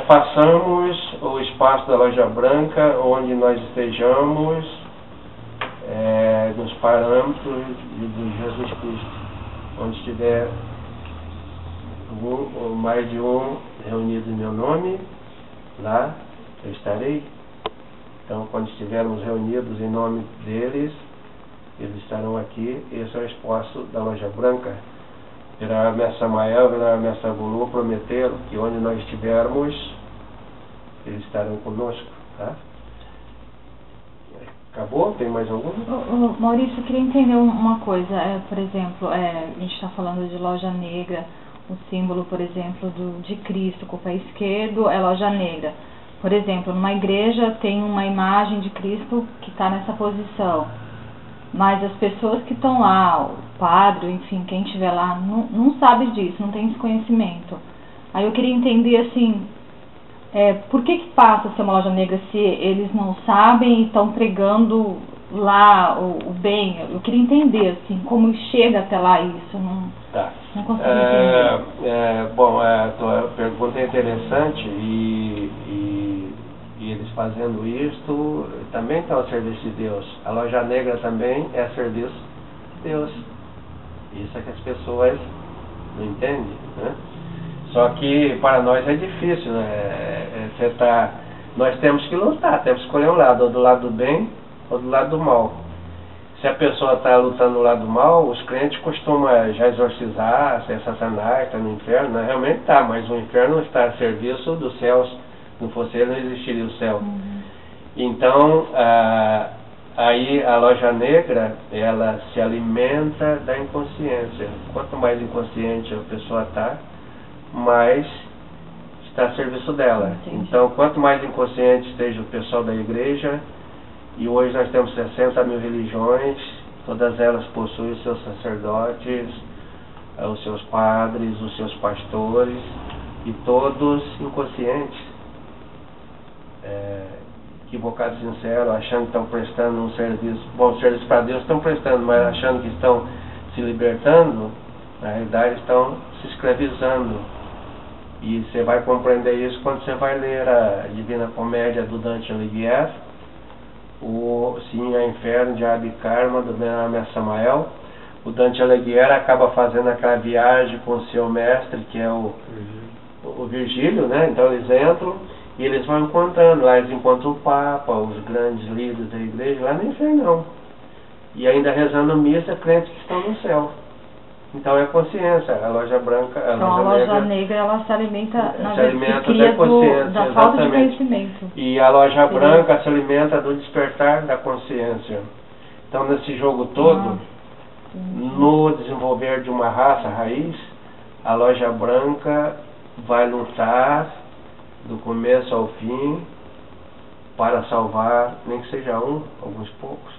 façamos o espaço da Loja Branca, onde nós estejamos, nos parâmetros de Jesus Cristo. Onde estiver ou mais de um reunido em meu nome, lá eu estarei. Então, quando estivermos reunidos em nome deles, eles estarão aqui. Esse é o espaço da Loja Branca. Verá Mestre Samael, verá Mestre Bulu, prometeram que onde nós estivermos, eles estarão conosco. Tá? Acabou? Tem mais algum? Maurício, eu queria entender uma coisa. Por exemplo, a gente está falando de Loja Negra. O símbolo, por exemplo, de Cristo com o pé esquerdo é Loja Negra. Por exemplo, numa igreja tem uma imagem de Cristo que está nessa posição. Mas as pessoas que estão lá, o padre, enfim, quem estiver lá, não sabe disso, não tem esse conhecimento. Aí eu queria entender, assim, por que passa a ser uma Loja Negra se eles não sabem e estão pregando lá o bem? Eu queria entender, assim, como chega até lá isso. Não consigo entender. Bom, a tua pergunta é interessante e eles fazendo isto também estão ao serviço de Deus. A Loja Negra também é serviço de Deus. Isso é que as pessoas não entendem, né? Só que para nós é difícil, né? Nós temos que lutar, temos que escolher um lado, ou do lado do bem ou do lado do mal. Se a pessoa está lutando do lado do mal, os crentes costumam já exorcizar, ser Satanás, está no inferno, né? Realmente está, mas o inferno está a serviço dos céus. Se não fosse ele, não existiria o céu. Então, aí a Loja Negra, ela se alimenta da inconsciência. Quanto mais inconsciente a pessoa está, mais está a serviço dela. Entendi. Então, quanto mais inconsciente esteja o pessoal da igreja, e hoje nós temos 60 mil religiões, todas elas possuem os seus sacerdotes, os seus padres, os seus pastores, e todos inconscientes, equivocados, sinceros, achando que estão prestando um serviço, bom serviço para Deus estão prestando, mas achando que estão se libertando, na realidade estão se escravizando. E você vai compreender isso quando você vai ler a Divina Comédia do Dante Alighieri, o Sim ao Inferno, Diabo e Karma, do Benjamin Samael. O Dante Alighieri acaba fazendo aquela viagem com o seu mestre, que é o Virgílio, né? Então eles entram e eles vão encontrando, lá eles encontram o Papa, os grandes líderes da igreja, lá no infernão. E ainda rezando missa, crentes que estão no céu. Então é consciência, a loja branca, então a loja negra ela se alimenta da consciência, da falta de conhecimento. E a loja branca se alimenta do despertar da consciência. Então nesse jogo todo, no desenvolver de uma raça raiz, a loja branca vai lutar do começo ao fim para salvar, nem que seja alguns poucos.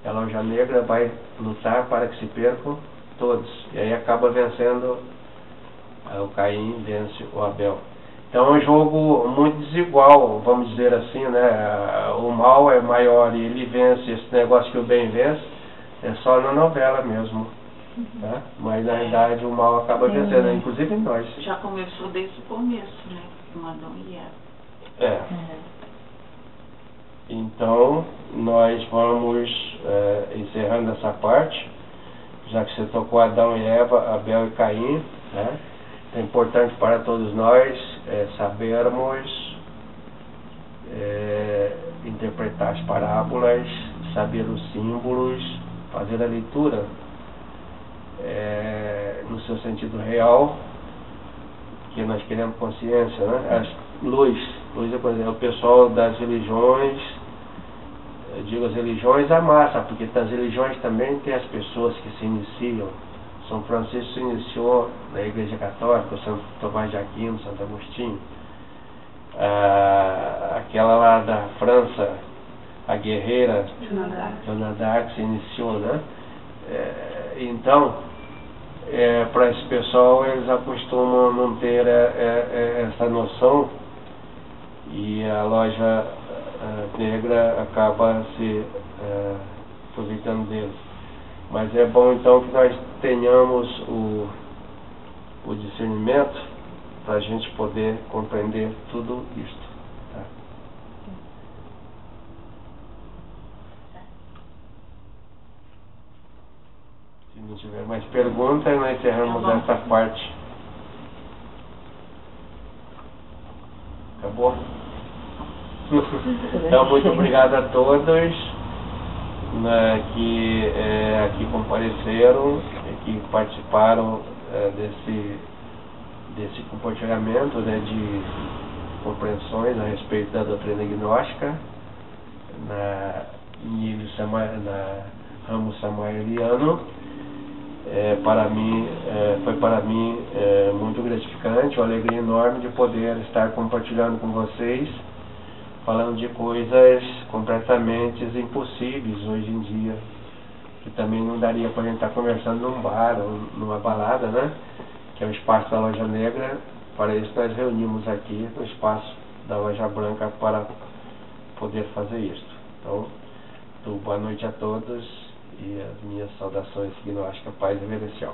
A loja negra vai lutar para que se percam todos, e aí acaba vencendo o Caim, vence o Abel. Então é um jogo muito desigual, vamos dizer assim, né? O mal é maior e ele vence, esse negócio que o bem vence é só na novela mesmo, né? Mas na realidade o mal acaba vencendo, inclusive nós. Já começou desde o começo, né? Adão e Eva. Então nós vamos encerrando essa parte, já que você tocou Adão e Eva, Abel e Caim, né? É importante para todos nós sabermos interpretar as parábolas, saber os símbolos, fazer a leitura no seu sentido real, que nós queremos consciência, né? Luz é o pessoal das religiões, eu digo as religiões, a massa, porque nas religiões também tem as pessoas que se iniciam. São Francisco se iniciou na Igreja Católica, Santo Tomás de Aquino, Santo Agostinho. Aquela lá da França, a guerreira Joana d'Arc se iniciou, né? Então, para esse pessoal, eles acostumam não ter essa noção, e a loja negra acaba se aproveitando deles. Mas é bom então que nós tenhamos o discernimento para a gente poder compreender tudo isto. Tá? Se não tiver mais perguntas, nós encerramos essa parte. Acabou? Então, muito obrigado a todos que aqui compareceram, que participaram desse compartilhamento, né, de compreensões a respeito da doutrina gnóstica na ramo samaeliano. Foi para mim muito gratificante, uma alegria enorme de poder estar compartilhando com vocês, falando de coisas completamente impossíveis hoje em dia, que também não daria para a gente estar conversando num bar ou numa balada, né? Que é o espaço da Loja Negra. Para isso nós reunimos aqui no espaço da Loja Branca para poder fazer isso. Então, boa noite a todos e as minhas saudações gnósticas, paz e reverência.